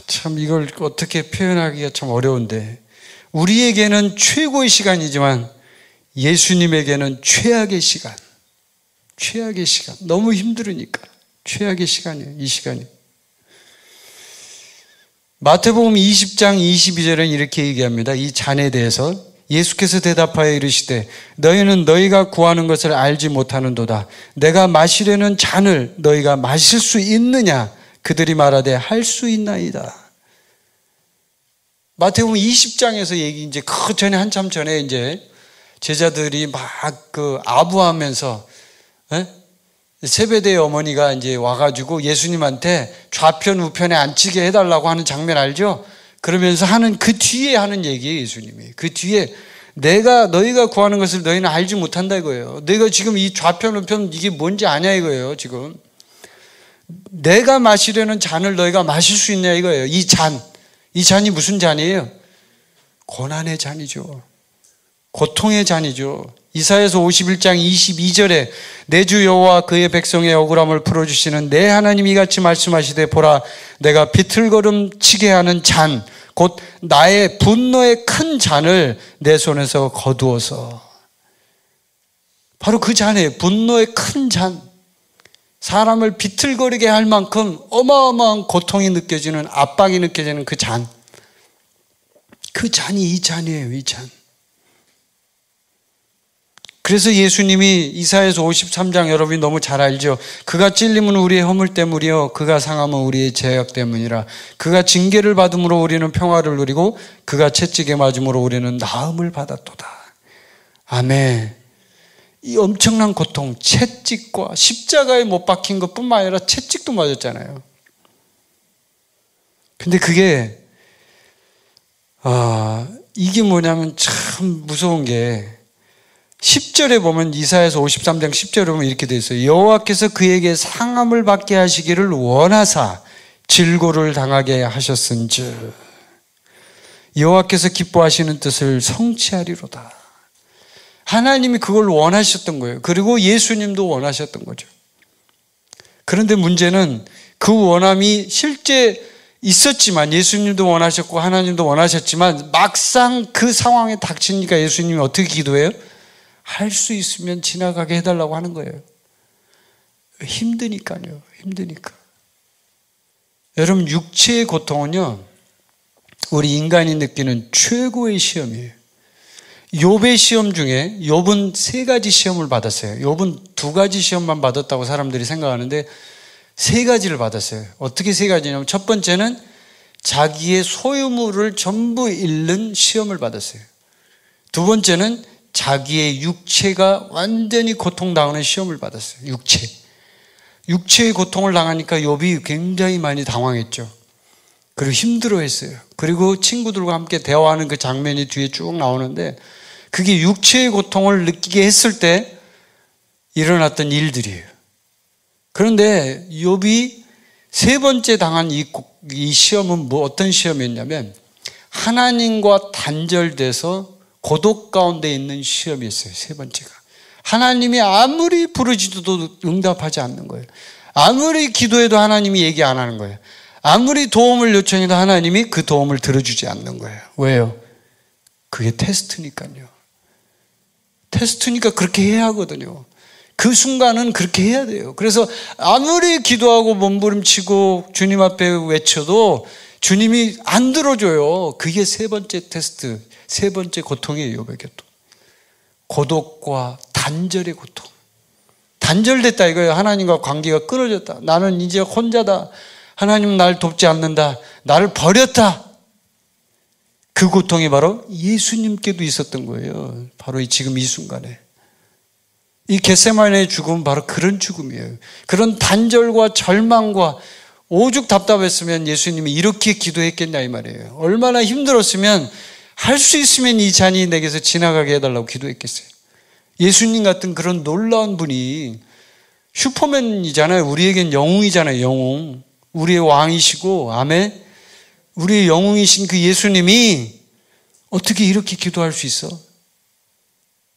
참 이걸 어떻게 표현하기가 참 어려운데, 우리에게는 최고의 시간이지만 예수님에게는 최악의 시간. 너무 힘들으니까 최악의 시간이에요. 이 시간이. 마태복음 20장 22절에는 이렇게 얘기합니다. 이 잔에 대해서 예수께서 대답하여 이르시되 너희는 너희가 구하는 것을 알지 못하는도다. 내가 마시려는 잔을 너희가 마실 수 있느냐? 그들이 말하되 할 수 있나이다. 마태복음 20장에서 얘기, 이제 그 전에 한참 전에 이제 제자들이 막 아부하면서, 세베대의 어머니가 이제 와가지고 예수님한테 좌편 우편에 앉히게 해달라고 하는 장면 알죠? 그러면서 하는 그 뒤에 하는 얘기예요, 예수님이. 그 뒤에 너희가 구하는 것을 너희는 알지 못한다 이거예요. 너희가 지금 이 좌편 우편 이게 뭔지 아냐 이거예요, 지금. 내가 마시려는 잔을 너희가 마실 수 있냐 이거예요. 이 잔이 무슨 잔이에요? 고난의 잔이죠. 고통의 잔이죠. 이사야서 51장 22절에 내 주 여호와 그의 백성의 억울함을 풀어주시는 내 하나님이 이같이 말씀하시되 보라 내가 비틀거름 치게 하는 잔 곧 나의 분노의 큰 잔을 내 손에서 거두어서, 바로 그 잔이에요. 분노의 큰 잔, 사람을 비틀거리게 할 만큼 어마어마한 고통이 느껴지는, 압박이 느껴지는 그 잔, 그 잔이 이 잔이에요. 이 잔. 그래서 예수님이 이사야서 53장 여러분이 너무 잘 알죠. 그가 찔림은 우리의 허물 때문이요 그가 상함은 우리의 죄악 때문이라. 그가 징계를 받음으로 우리는 평화를 누리고 그가 채찍에 맞음으로 우리는 나음을 받았도다. 아멘. 이 엄청난 고통, 채찍과 십자가에 못 박힌 것뿐만 아니라 채찍도 맞았잖아요. 근데 그게 이게 뭐냐면 참 무서운 게 10절에 보면, 이사야서 53장 10절에 보면 이렇게 되어 있어요. 여호와께서 그에게 상함을 받게 하시기를 원하사 질고를 당하게 하셨은즉 여호와께서 기뻐하시는 뜻을 성취하리로다. 하나님이 그걸 원하셨던 거예요. 그리고 예수님도 원하셨던 거죠. 그런데 문제는 그 원함이 실제 있었지만, 예수님도 원하셨고 하나님도 원하셨지만, 막상 그 상황에 닥치니까 예수님이 어떻게 기도해요? 할 수 있으면 지나가게 해달라고 하는 거예요. 힘드니까요. 힘드니까. 여러분, 육체의 고통은요, 우리 인간이 느끼는 최고의 시험이에요. 욥의 시험 중에 욥은 3가지 시험을 받았어요. 욥은 2가지 시험만 받았다고 사람들이 생각하는데 3가지를 받았어요. 어떻게 3가지냐면, 첫 번째는 자기의 소유물을 전부 잃는 시험을 받았어요. 두 번째는 자기의 육체가 완전히 고통당하는 시험을 받았어요. 육체의 고통을 당하니까 욥이 굉장히 많이 당황했죠. 그리고 힘들어했어요. 그리고 친구들과 함께 대화하는 그 장면이 뒤에 쭉 나오는데, 그게 육체의 고통을 느끼게 했을 때 일어났던 일들이에요. 그런데 욥이 3번째 당한 이 시험은 어떤 시험이었냐면, 하나님과 단절돼서 고독 가운데 있는 시험이었어요. 3번째가. 하나님이 아무리 부르짖어도 응답하지 않는 거예요. 아무리 기도해도 하나님이 얘기 안 하는 거예요. 아무리 도움을 요청해도 하나님이 그 도움을 들어주지 않는 거예요. 왜요? 그게 테스트니까요. 테스트니까 그렇게 해야 하거든요. 그 순간은 그렇게 해야 돼요. 그래서 아무리 기도하고 몸부림치고 주님 앞에 외쳐도 주님이 안 들어줘요. 그게 3번째 테스트, 3번째 고통이에요. 욥에게 또. 고독과 단절의 고통. 단절됐다 이거예요. 하나님과 관계가 끊어졌다. 나는 이제 혼자다. 하나님 날 돕지 않는다. 나를 버렸다. 그 고통이 바로 예수님께도 있었던 거예요. 바로 지금 이 순간에. 이 겟세마네의 죽음은 바로 그런 죽음이에요. 그런 단절과 절망과 오죽 답답했으면 예수님이 이렇게 기도했겠냐 이 말이에요. 얼마나 힘들었으면 할 수 있으면 이 잔이 내게서 지나가게 해달라고 기도했겠어요. 예수님 같은 그런 놀라운 분이 슈퍼맨이잖아요. 우리에겐 영웅이잖아요. 영웅. 우리의 왕이시고, 아멘. 우리의 영웅이신 그 예수님이 어떻게 이렇게 기도할 수 있어?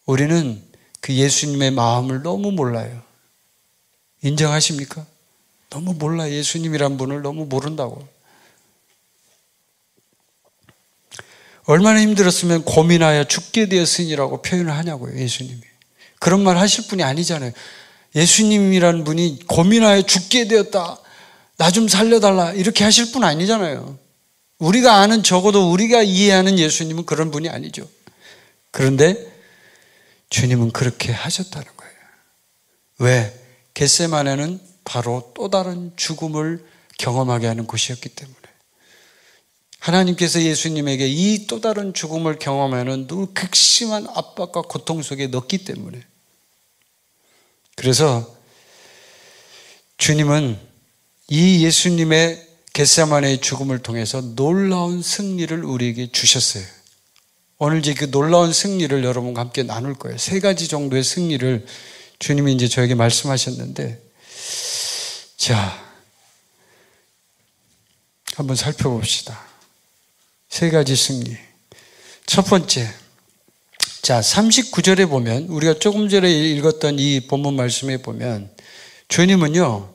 우리는 그 예수님의 마음을 너무 몰라요. 인정하십니까? 너무 몰라요. 예수님이란 분을 너무 모른다고. 얼마나 힘들었으면 고민하여 죽게 되었으니라고 표현을 하냐고요. 예수님이. 그런 말 하실 분이 아니잖아요. 예수님이란 분이 고민하여 죽게 되었다. 나 좀 살려달라. 이렇게 하실 분 아니잖아요. 우리가 아는, 적어도 우리가 이해하는 예수님은 그런 분이 아니죠. 그런데 주님은 그렇게 하셨다는 거예요. 왜? 겟세마네는 바로 또 다른 죽음을 경험하게 하는 곳이었기 때문에. 하나님께서 예수님에게 이 또 다른 죽음을 경험하는 늘 극심한 압박과 고통 속에 넣기 때문에. 그래서 주님은 이 예수님의 겟세마네의 죽음을 통해서 놀라운 승리를 우리에게 주셨어요. 오늘 이제 그 놀라운 승리를 여러분과 함께 나눌 거예요. 3가지 정도의 승리를 주님이 이제 저에게 말씀하셨는데, 자, 한번 살펴봅시다. 3가지 승리. 첫 번째, 자, 39절에 보면, 우리가 조금 전에 읽었던 이 본문 말씀에 보면, 주님은요,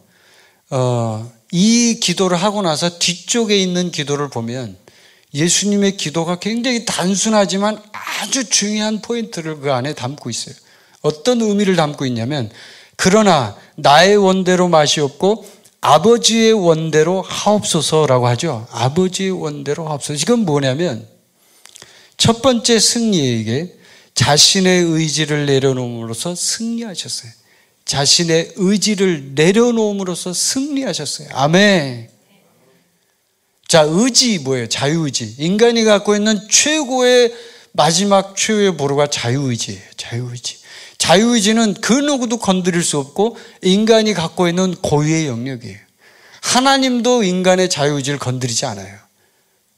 이 기도를 하고 나서 뒤쪽에 있는 기도를 보면 예수님의 기도가 굉장히 단순하지만 아주 중요한 포인트를 그 안에 담고 있어요. 어떤 의미를 담고 있냐면, 그러나 나의 원대로 마시옵고 아버지의 원대로 하옵소서라고 하죠. 아버지의 원대로 하옵소서. 이건 뭐냐면, 첫 번째 승리에 이게 자신의 의지를 내려놓음으로써 승리하셨어요. 자신의 의지를 내려놓음으로써 승리하셨어요. 아멘. 자, 의지 뭐예요? 자유의지. 인간이 갖고 있는 최고의 마지막 최후의 보루가 자유의지예요. 자유의지. 자유의지는 그 누구도 건드릴 수 없고 인간이 갖고 있는 고유의 영역이에요. 하나님도 인간의 자유의지를 건드리지 않아요.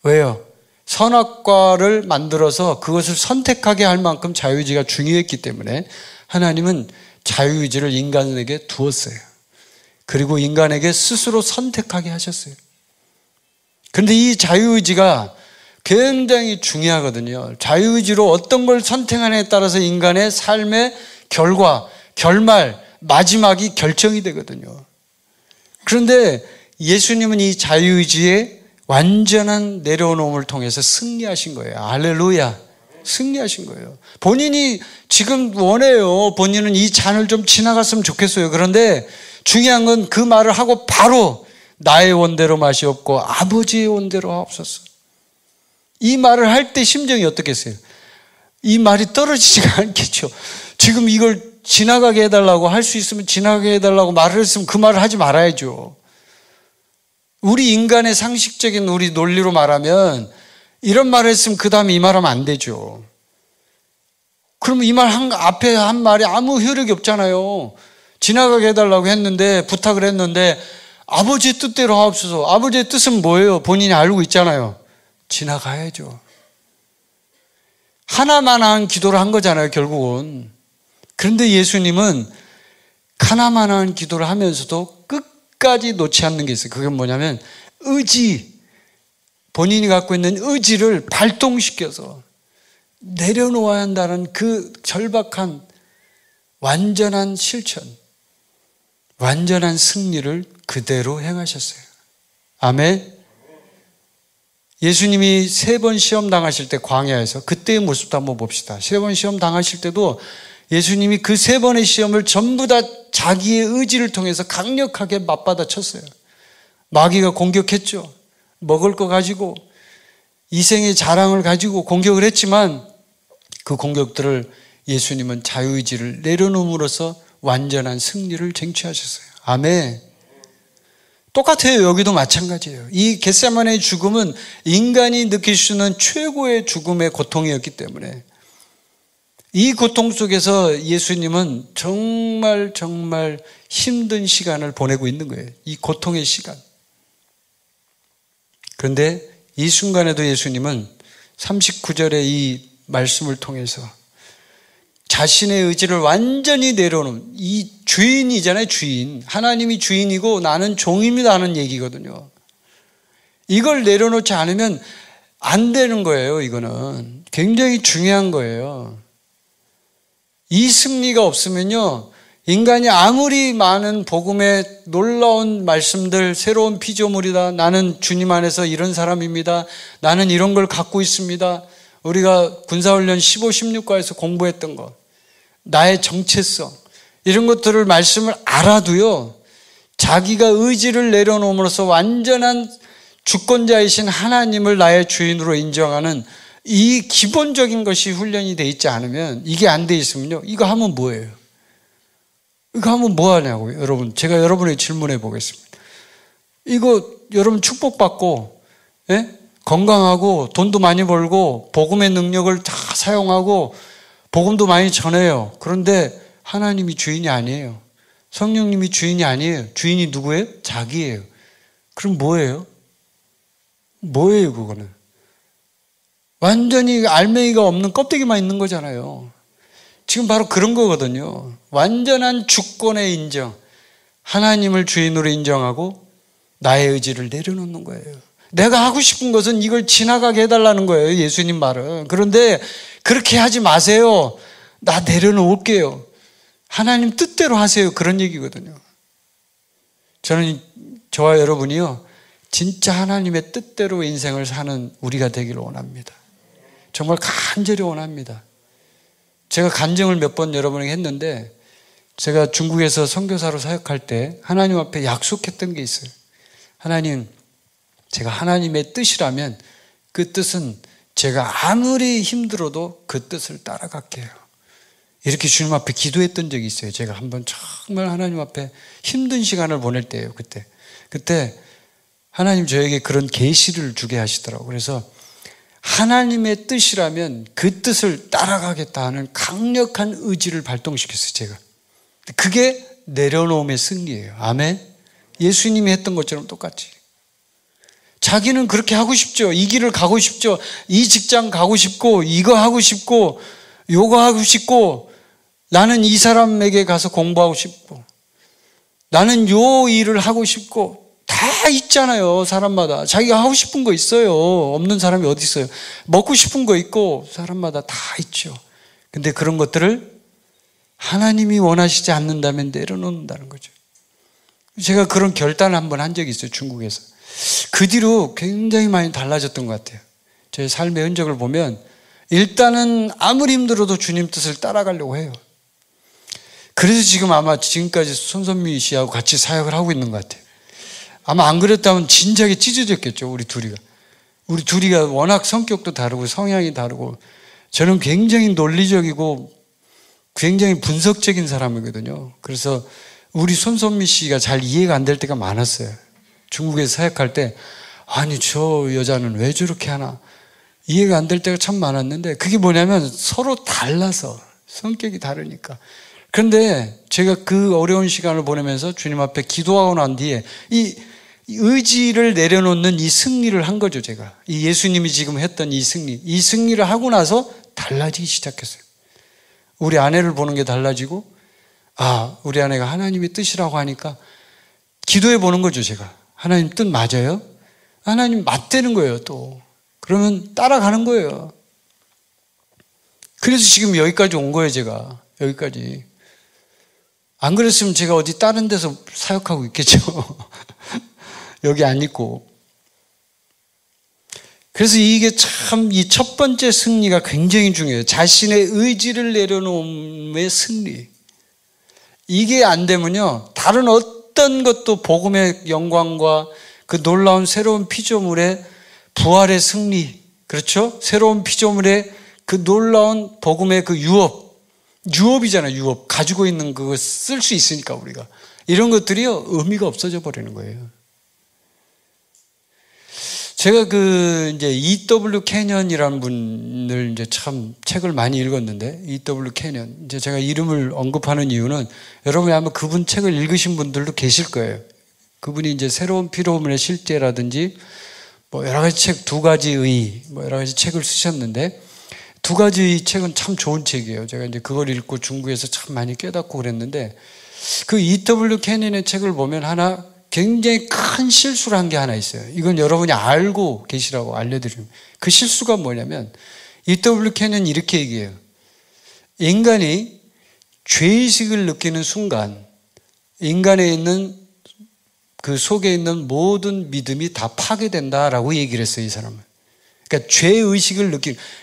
왜요? 선악과를 만들어서 그것을 선택하게 할 만큼 자유의지가 중요했기 때문에 하나님은 자유의지를 인간에게 두었어요. 그리고 인간에게 스스로 선택하게 하셨어요. 그런데 이 자유의지가 굉장히 중요하거든요. 자유의지로 어떤 걸 선택하느냐에 따라서 인간의 삶의 결과, 결말, 마지막이 결정이 되거든요. 그런데 예수님은 이 자유의지의 완전한 내려놓음을 통해서 승리하신 거예요. 할렐루야. 승리하신 거예요. 본인이 지금 원해요. 본인은 이 잔을 좀 지나갔으면 좋겠어요. 그런데 중요한 건 그 말을 하고 바로 나의 원대로 마시옵고 아버지의 원대로 하옵소서. 이 말을 할 때 심정이 어떻겠어요? 이 말이 떨어지지가 않겠죠. 지금 이걸 지나가게 해달라고 할 수 있으면 지나가게 해달라고 말을 했으면 그 말을 하지 말아야죠. 우리 인간의 상식적인 우리 논리로 말하면 이런 말을 했으면 그 다음에 이 말하면 안 되죠. 그러면 이 말 앞에 한 말이 아무 효력이 없잖아요. 지나가게 해달라고 했는데, 부탁을 했는데 아버지의 뜻대로 하옵소서. 아버지의 뜻은 뭐예요? 본인이 알고 있잖아요. 지나가야죠. 하나만한 기도를 한 거잖아요, 결국은. 그런데 예수님은 하나만한 기도를 하면서도 끝까지 놓지 않는 게 있어요. 그게 뭐냐면 의지, 본인이 갖고 있는 의지를 발동시켜서 내려놓아야 한다는 그 절박한 완전한 실천, 완전한 승리를 그대로 행하셨어요. 아멘. 예수님이 3번 시험 당하실 때 광야에서 그때의 모습도 한번 봅시다. 3번 시험 당하실 때도 예수님이 그 3번의 시험을 전부 다 자기의 의지를 통해서 강력하게 맞받아 쳤어요. 마귀가 공격했죠. 먹을 거 가지고 이생의 자랑을 가지고 공격을 했지만 그 공격들을 예수님은 자유의지를 내려놓음으로써 완전한 승리를 쟁취하셨어요. 아멘. 똑같아요. 여기도 마찬가지예요. 이 겟세마네의 죽음은 인간이 느낄 수 있는 최고의 죽음의 고통이었기 때문에 이 고통 속에서 예수님은 정말 힘든 시간을 보내고 있는 거예요. 이 고통의 시간. 그런데 이 순간에도 예수님은 39절의 이 말씀을 통해서 자신의 의지를 완전히 내려놓은 이 주인이잖아요. 주인. 하나님이 주인이고 나는 종입니다 하는 얘기거든요. 이걸 내려놓지 않으면 안 되는 거예요. 이거는 굉장히 중요한 거예요. 이 승리가 없으면요, 인간이 아무리 많은 복음의 놀라운 말씀들, 새로운 피조물이다, 나는 주님 안에서 이런 사람입니다, 나는 이런 걸 갖고 있습니다, 우리가 군사훈련 15, 16과에서 공부했던 것, 나의 정체성, 이런 것들을 말씀을 알아도요, 자기가 의지를 내려놓음으로써 완전한 주권자이신 하나님을 나의 주인으로 인정하는 이 기본적인 것이 훈련이 돼 있지 않으면, 이게 안 돼 있으면요, 이거 하면 뭐예요? 이거 하면 뭐 하냐고요, 여러분. 제가 여러분에게 질문해 보겠습니다. 이거 여러분 축복받고, 예? 건강하고 돈도 많이 벌고 복음의 능력을 다 사용하고 복음도 많이 전해요. 그런데 하나님이 주인이 아니에요. 성령님이 주인이 아니에요. 주인이 누구예요? 자기예요. 그럼 뭐예요? 뭐예요, 그거는? 완전히 알맹이가 없는 껍데기만 있는 거잖아요. 지금 바로 그런 거거든요. 완전한 주권의 인정, 하나님을 주인으로 인정하고 나의 의지를 내려놓는 거예요. 내가 하고 싶은 것은 이걸 지나가게 해달라는 거예요, 예수님 말은. 그런데 그렇게 하지 마세요. 나 내려놓을게요. 하나님 뜻대로 하세요. 그런 얘기거든요. 저는 저와 여러분이요, 진짜 하나님의 뜻대로 인생을 사는 우리가 되기를 원합니다. 정말 간절히 원합니다. 제가 간증을 몇 번 여러분에게 했는데, 제가 중국에서 선교사로 사역할 때 하나님 앞에 약속했던 게 있어요. 하나님, 제가 하나님의 뜻이라면 그 뜻은 제가 아무리 힘들어도 그 뜻을 따라갈게요. 이렇게 주님 앞에 기도했던 적이 있어요. 제가 한번 정말 하나님 앞에 힘든 시간을 보낼 때예요. 그때 하나님 저에게 그런 계시를 주게 하시더라고요. 그래서 하나님의 뜻이라면 그 뜻을 따라가겠다 하는 강력한 의지를 발동시켰어요, 제가. 그게 내려놓음의 승리예요. 아멘. 예수님이 했던 것처럼 똑같이. 자기는 그렇게 하고 싶죠. 이 길을 가고 싶죠. 이 직장 가고 싶고, 이거 하고 싶고, 요거 하고 싶고, 나는 이 사람에게 가서 공부하고 싶고, 나는 요 일을 하고 싶고, 다 다 있잖아요. 사람마다 자기가 하고 싶은 거 있어요. 없는 사람이 어디 있어요. 먹고 싶은 거 있고 사람마다 다 있죠. 근데 그런 것들을 하나님이 원하시지 않는다면 내려놓는다는 거죠. 제가 그런 결단을 한번 한 적이 있어요. 중국에서. 그 뒤로 굉장히 많이 달라졌던 것 같아요. 제 삶의 흔적을 보면 일단은 아무리 힘들어도 주님 뜻을 따라가려고 해요. 그래서 지금 아마 지금까지 손선미 씨하고 같이 사역을 하고 있는 것 같아요. 아마 안 그랬다면 진작에 찢어졌겠죠. 우리 둘이가 워낙 성격도 다르고 성향이 다르고, 저는 굉장히 논리적이고 굉장히 분석적인 사람이거든요. 그래서 우리 손선미 씨가 잘 이해가 안 될 때가 많았어요. 중국에서 사역할 때 아니 저 여자는 왜 저렇게 하나 이해가 안 될 때가 참 많았는데, 그게 뭐냐면 서로 달라서, 성격이 다르니까. 그런데 제가 그 어려운 시간을 보내면서 주님 앞에 기도하고 난 뒤에 이 의지를 내려놓는 이 승리를 한 거죠. 제가 이 예수님이 지금 했던 이 승리를 하고 나서 달라지기 시작했어요. 우리 아내를 보는 게 달라지고, 우리 아내가 하나님의 뜻이라고 하니까 기도해 보는 거죠. 제가 하나님 뜻 맞아요? 하나님 맞대는 거예요. 또 그러면 따라가는 거예요. 그래서 지금 여기까지 온 거예요. 제가 여기까지. 안 그랬으면 제가 어디 다른 데서 사역하고 있겠죠. 여기 안 있고. 그래서 이게 참 이 첫 번째 승리가 굉장히 중요해요. 자신의 의지를 내려놓음의 승리. 이게 안 되면요, 다른 어떤 것도 복음의 영광과 그 놀라운 새로운 피조물의 부활의 승리, 그렇죠? 새로운 피조물의 그 놀라운 복음의 그 유업이잖아요. 유업. 가지고 있는 그거 쓸 수 있으니까 우리가. 이런 것들이요, 의미가 없어져 버리는 거예요. 제가 이제 E.W. 캐년이라는 분을 이제 참 책을 많이 읽었는데, E.W. 캐년. 이제 제가 이름을 언급하는 이유는 여러분이 아마 그분 책을 읽으신 분들도 계실 거예요. 그분이 이제 새로운 피조물의 실제라든지 뭐 여러 가지 책, 두 가지의 뭐 여러 가지 책을 쓰셨는데, 두 가지의 책은 참 좋은 책이에요. 제가 이제 그걸 읽고 중국에서 참 많이 깨닫고 그랬는데, 그 E.W. 캐년의 책을 보면 하나 굉장히 큰 실수를 한 게 하나 있어요. 이건 여러분이 알고 계시라고 알려드립니다. 그 실수가 뭐냐면, E.W. 캐년이 이렇게 얘기해요. 인간이 죄의식을 느끼는 순간 인간에 있는 그 속에 있는 모든 믿음이 다 파괴된다라고 얘기를 했어요. 이 사람은. 그러니까 죄의식을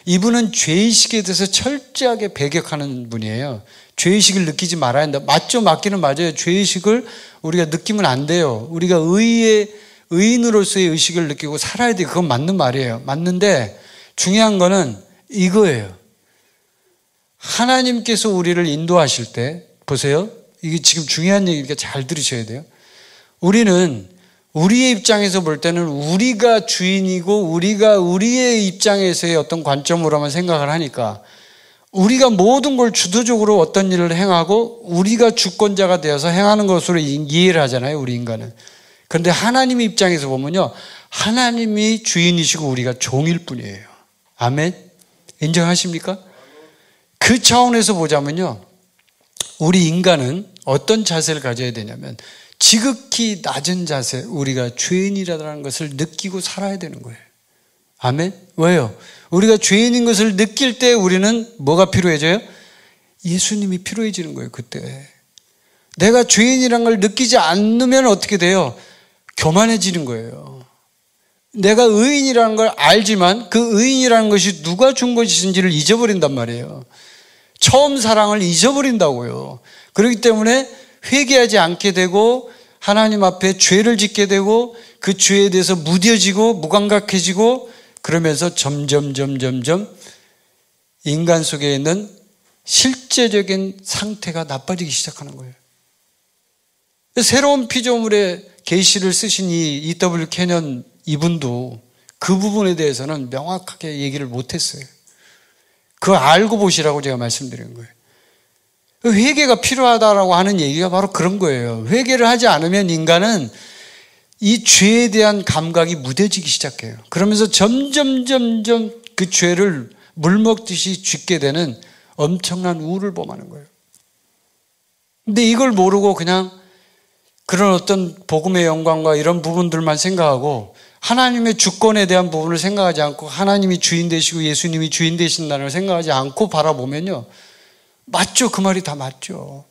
이분은 죄의식에 대해서 철저하게 배격하는 분이에요. 죄의식을 느끼지 말아야 한다. 맞죠? 맞기는 맞아요. 죄의식을 우리가 느끼면 안 돼요. 우리가 의인으로서의 의식을 느끼고 살아야 돼요. 그건 맞는 말이에요. 맞는데 중요한 거는 이거예요. 하나님께서 우리를 인도하실 때, 보세요. 이게 지금 중요한 얘기니까 잘 들으셔야 돼요. 우리는 우리의 입장에서 볼 때는 우리가 주인이고 우리가 우리의 입장에서의 어떤 관점으로만 생각을 하니까 우리가 모든 걸 주도적으로 어떤 일을 행하고 우리가 주권자가 되어서 행하는 것으로 이해를 하잖아요. 우리 인간은. 그런데 하나님의 입장에서 보면요, 하나님이 주인이시고 우리가 종일 뿐이에요. 아멘? 인정하십니까? 그 차원에서 보자면요, 우리 인간은 어떤 자세를 가져야 되냐면 지극히 낮은 자세, 우리가 죄인이라는 것을 느끼고 살아야 되는 거예요. 아멘? 왜요? 우리가 죄인인 것을 느낄 때 우리는 뭐가 필요해져요? 예수님이 필요해지는 거예요. 그때 내가 죄인이라는 걸 느끼지 않으면 어떻게 돼요? 교만해지는 거예요. 내가 의인이라는 걸 알지만 그 의인이라는 것이 누가 준 것인지를 잊어버린단 말이에요. 처음 사랑을 잊어버린다고요. 그렇기 때문에 회개하지 않게 되고 하나님 앞에 죄를 짓게 되고 그 죄에 대해서 무뎌지고 무감각해지고, 그러면서 점점 인간 속에 있는 실제적인 상태가 나빠지기 시작하는 거예요. 새로운 피조물의 계시를 쓰신 이 E.W. 캐년 이분도 그 부분에 대해서는 명확하게 얘기를 못했어요. 그거 알고 보시라고 제가 말씀드리는 거예요. 회개가 필요하다라고 하는 얘기가 바로 그런 거예요. 회개를 하지 않으면 인간은 이 죄에 대한 감각이 무뎌지기 시작해요. 그러면서 점점 그 죄를 물먹듯이 쥐게 되는 엄청난 우를 범하는 거예요. 근데 이걸 모르고 그냥 그런 어떤 복음의 영광과 이런 부분들만 생각하고 하나님의 주권에 대한 부분을 생각하지 않고 하나님이 주인 되시고 예수님이 주인 되신다는 걸 생각하지 않고 바라보면요. 맞죠. 그 말이 다 맞죠.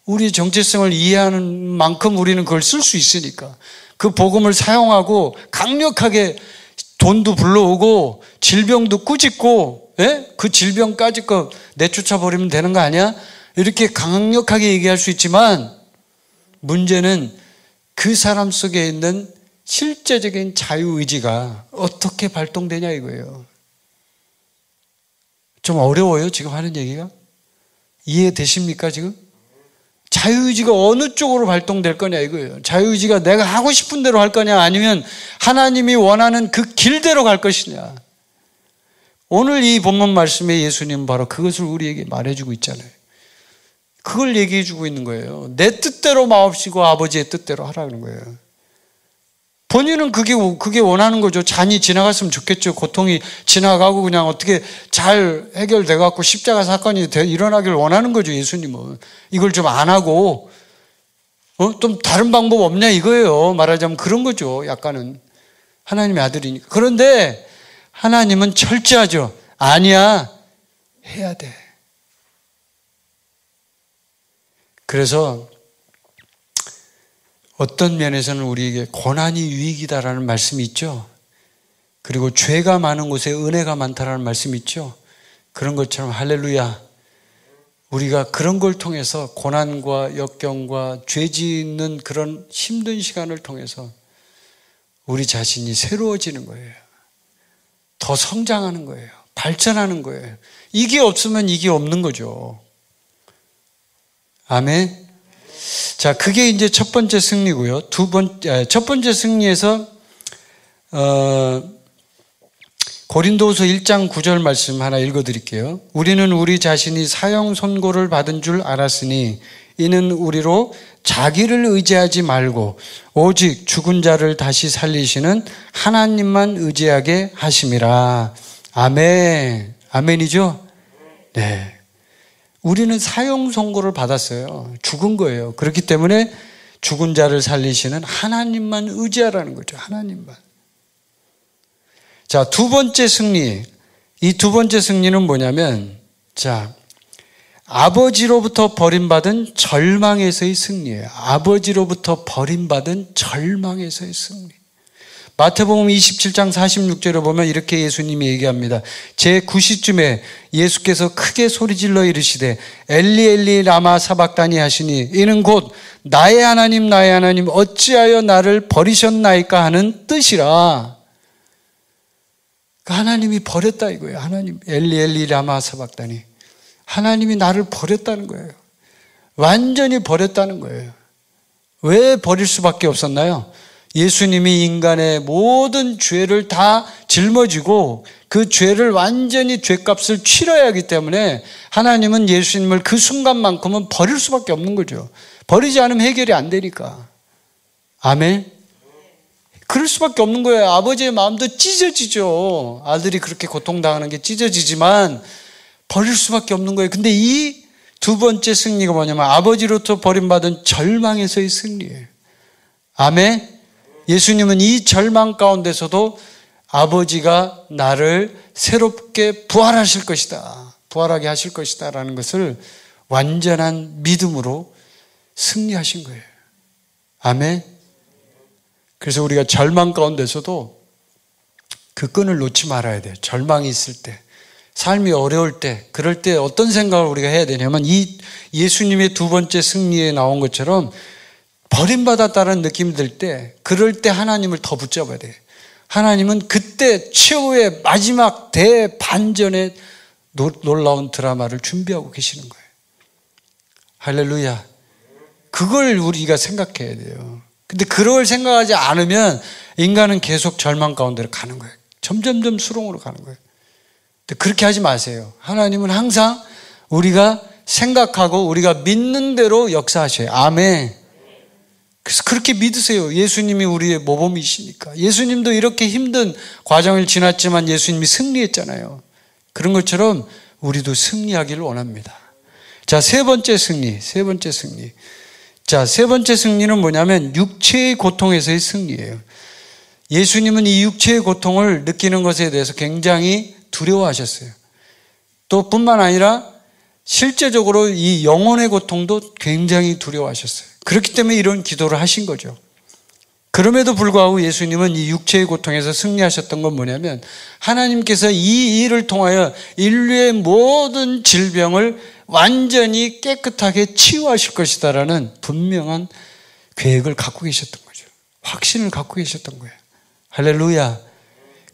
우리의 정체성을 이해하는 만큼 우리는 그걸 쓸 수 있으니까. 그 복음을 사용하고 강력하게 돈도 불러오고 질병도 꾸짖고 그 질병까지 내쫓아 버리면 되는 거 아니야? 이렇게 강력하게 얘기할 수 있지만 문제는 그 사람 속에 있는 실제적인 자유의지가 어떻게 발동되냐 이거예요. 좀 어려워요 지금 하는 얘기가? 이해되십니까 지금? 자유의지가 어느 쪽으로 발동될 거냐 이거예요. 자유의지가 내가 하고 싶은 대로 할 거냐 아니면 하나님이 원하는 그 길대로 갈 것이냐. 오늘 이 본문 말씀에 예수님은 바로 그것을 우리에게 말해주고 있잖아요. 그걸 얘기해주고 있는 거예요. 내 뜻대로 마옵시고 아버지의 뜻대로 하라는 거예요. 본인은 그게 원하는 거죠. 잔이 지나갔으면 좋겠죠. 고통이 지나가고 그냥 어떻게 잘 해결돼 갖고 십자가 사건이 일어나길 원하는 거죠. 예수님은. 이걸 좀 안 하고 좀 다른 방법 없냐 이거예요. 말하자면 그런 거죠. 약간은. 하나님의 아들이니까. 그런데 하나님은 철저하죠. 아니야. 해야 돼. 그래서 어떤 면에서는 우리에게 고난이 유익이다라는 말씀이 있죠. 그리고 죄가 많은 곳에 은혜가 많다라는 말씀이 있죠. 그런 것처럼 할렐루야. 우리가 그런 걸 통해서 고난과 역경과 죄 짓는 그런 힘든 시간을 통해서 우리 자신이 새로워지는 거예요. 더 성장하는 거예요. 발전하는 거예요. 이게 없으면 이게 없는 거죠. 아멘. 자, 그게 이제 첫 번째 승리고요. 첫 번째 승리에서 고린도후서 1장 9절 말씀 하나 읽어드릴게요. 우리는 우리 자신이 사형 선고를 받은 줄 알았으니 이는 우리로 자기를 의지하지 말고 오직 죽은 자를 다시 살리시는 하나님만 의지하게 하심이라. 아멘. 아멘이죠? 네. 우리는 사형 선고를 받았어요. 죽은 거예요. 그렇기 때문에 죽은 자를 살리시는 하나님만 의지하라는 거죠. 하나님만. 자, 두 번째 승리. 이 두 번째 승리는 뭐냐면, 자, 아버지로부터 버림받은 절망에서의 승리예요. 아버지로부터 버림받은 절망에서의 승리. 마태복음 27장 46절에 보면 이렇게 예수님이 얘기합니다. 제9시쯤에 예수께서 크게 소리질러 이르시되 엘리 엘리 라마 사박다니 하시니 이는 곧 나의 하나님 나의 하나님 어찌하여 나를 버리셨나이까 하는 뜻이라. 하나님이 버렸다 이거예요. 하나님 엘리 엘리 라마 사박다니. 하나님이 나를 버렸다는 거예요. 완전히 버렸다는 거예요. 왜 버릴 수밖에 없었나요? 예수님이 인간의 모든 죄를 다 짊어지고 그 죄를 완전히 죄값을 치러야 하기 때문에 하나님은 예수님을 그 순간만큼은 버릴 수밖에 없는 거죠. 버리지 않으면 해결이 안 되니까. 아멘. 그럴 수밖에 없는 거예요. 아버지의 마음도 찢어지죠. 아들이 그렇게 고통당하는 게 찢어지지만 버릴 수밖에 없는 거예요. 근데 이 두 번째 승리가 뭐냐면 아버지로부터 버림받은 절망에서의 승리예요. 아멘. 예수님은 이 절망 가운데서도 아버지가 나를 새롭게 부활하실 것이다. 부활하게 하실 것이다. 라는 것을 완전한 믿음으로 승리하신 거예요. 아멘. 그래서 우리가 절망 가운데서도 그 끈을 놓지 말아야 돼요. 절망이 있을 때. 삶이 어려울 때, 그럴 때 어떤 생각을 우리가 해야 되냐면 이 예수님의 두 번째 승리에 나온 것처럼 버림받았다는 느낌이 들 때, 그럴 때 하나님을 더 붙잡아야 돼요. 하나님은 그때 최후의 마지막 대반전의 놀라운 드라마를 준비하고 계시는 거예요. 할렐루야. 그걸 우리가 생각해야 돼요. 근데 그걸 생각하지 않으면 인간은 계속 절망 가운데로 가는 거예요. 점점점 수렁으로 가는 거예요. 근데 그렇게 하지 마세요. 하나님은 항상 우리가 생각하고 우리가 믿는 대로 역사하셔요. 아멘. 그래서 그렇게 믿으세요. 예수님이 우리의 모범이시니까. 예수님도 이렇게 힘든 과정을 지났지만 예수님이 승리했잖아요. 그런 것처럼 우리도 승리하기를 원합니다. 자, 세 번째 승리. 자, 세 번째 승리는 뭐냐면 육체의 고통에서의 승리예요. 예수님은 이 육체의 고통을 느끼는 것에 대해서 굉장히 두려워하셨어요. 또 뿐만 아니라 실제적으로 이 영혼의 고통도 굉장히 두려워하셨어요. 그렇기 때문에 이런 기도를 하신 거죠. 그럼에도 불구하고 예수님은 이 육체의 고통에서 승리하셨던 건 뭐냐면 하나님께서 이 일을 통하여 인류의 모든 질병을 완전히 깨끗하게 치유하실 것이다라는 분명한 계획을 갖고 계셨던 거죠. 확신을 갖고 계셨던 거예요. 할렐루야.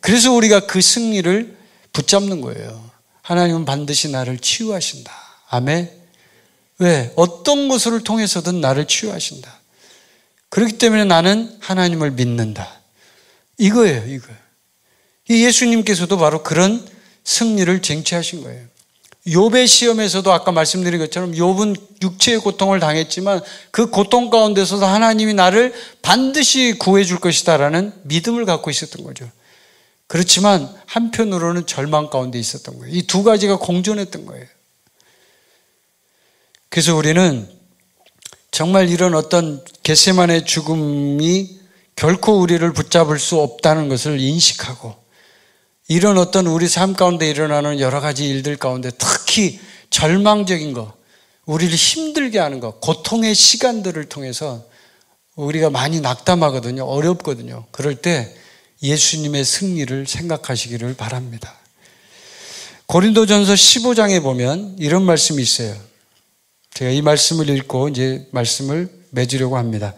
그래서 우리가 그 승리를 붙잡는 거예요. 하나님은 반드시 나를 치유하신다. 아멘. 왜? 어떤 것을 통해서든 나를 치유하신다. 그렇기 때문에 나는 하나님을 믿는다. 이거예요, 이거. 예수님께서도 바로 그런 승리를 쟁취하신 거예요. 욥의 시험에서도 아까 말씀드린 것처럼 욥은 육체의 고통을 당했지만 그 고통 가운데서도 하나님이 나를 반드시 구해줄 것이다라는 믿음을 갖고 있었던 거죠. 그렇지만 한편으로는 절망 가운데 있었던 거예요. 이 두 가지가 공존했던 거예요. 그래서 우리는 정말 이런 어떤 겟세마네 죽음이 결코 우리를 붙잡을 수 없다는 것을 인식하고 이런 어떤 우리 삶 가운데 일어나는 여러 가지 일들 가운데 특히 절망적인 거, 우리를 힘들게 하는 거, 고통의 시간들을 통해서 우리가 많이 낙담하거든요. 어렵거든요. 그럴 때 예수님의 승리를 생각하시기를 바랍니다. 고린도전서 15장에 보면 이런 말씀이 있어요. 제가 이 말씀을 읽고 이제 말씀을 맺으려고 합니다.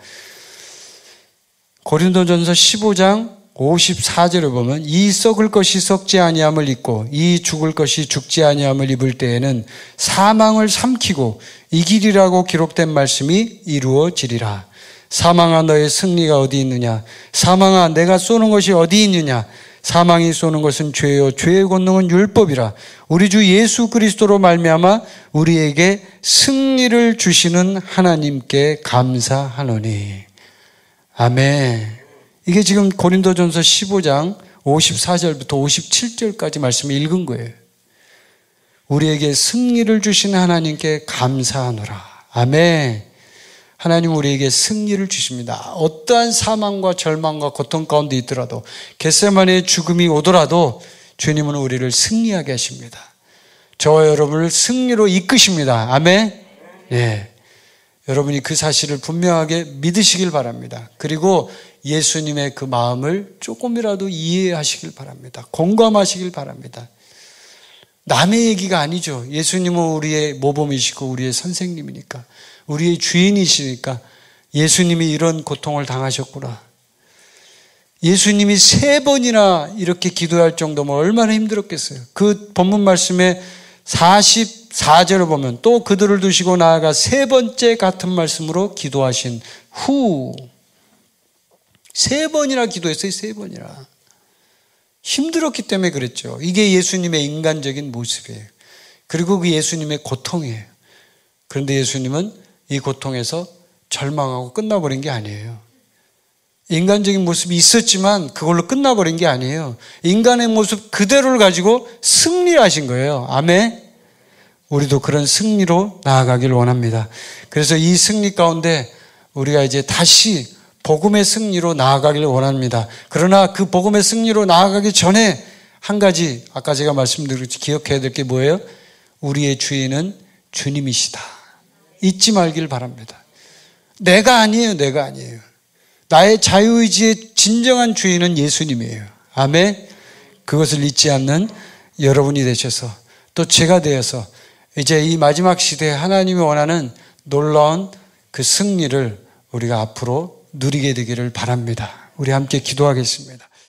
고린도전서 15장 54절을 보면 이 썩을 것이 썩지 아니함을 입고 이 죽을 것이 죽지 아니함을 입을 때에는 사망을 삼키고 이기리라고 기록된 말씀이 이루어지리라. 사망아 너의 승리가 어디 있느냐? 사망아 내가 쏘는 것이 어디 있느냐? 사망이 쏘는 것은 죄요 죄의 권능은 율법이라. 우리 주 예수 그리스도로 말미암아 우리에게 승리를 주시는 하나님께 감사하노니. 아멘. 이게 지금 고린도전서 15장 54절부터 57절까지 말씀을 읽은 거예요. 우리에게 승리를 주시는 하나님께 감사하노라. 아멘. 하나님 우리에게 승리를 주십니다. 어떠한 사망과 절망과 고통 가운데 있더라도 겟세마네의 죽음이 오더라도 주님은 우리를 승리하게 하십니다. 저와 여러분을 승리로 이끄십니다. 아멘. 네. 여러분이 그 사실을 분명하게 믿으시길 바랍니다. 그리고 예수님의 그 마음을 조금이라도 이해하시길 바랍니다. 공감하시길 바랍니다. 남의 얘기가 아니죠. 예수님은 우리의 모범이시고 우리의 선생님이니까, 우리의 주인이시니까 예수님이 이런 고통을 당하셨구나. 예수님이 3번이나 이렇게 기도할 정도면 얼마나 힘들었겠어요. 그 본문 말씀에 44절을 보면 또 그들을 두시고 나아가 3번째 같은 말씀으로 기도하신 후 3번이나 기도했어요. 3번이나. 힘들었기 때문에 그랬죠. 이게 예수님의 인간적인 모습이에요. 그리고 그 예수님의 고통이에요. 그런데 예수님은 이 고통에서 절망하고 끝나버린 게 아니에요. 인간적인 모습이 있었지만 그걸로 끝나버린 게 아니에요. 인간의 모습 그대로를 가지고 승리하신 거예요. 아멘. 우리도 그런 승리로 나아가길 원합니다. 그래서 이 승리 가운데 우리가 이제 다시 복음의 승리로 나아가길 원합니다. 그러나 그 복음의 승리로 나아가기 전에 한 가지 아까 제가 말씀드렸지 기억해야 될 게 뭐예요? 우리의 주인은 주님이시다. 잊지 말길 바랍니다. 내가 아니에요. 내가 아니에요. 나의 자유의지의 진정한 주인은 예수님이에요. 아멘. 그것을 잊지 않는 여러분이 되셔서 또 제가 되어서 이제 이 마지막 시대에 하나님이 원하는 놀라운 그 승리를 우리가 앞으로 누리게 되기를 바랍니다. 우리 함께 기도하겠습니다.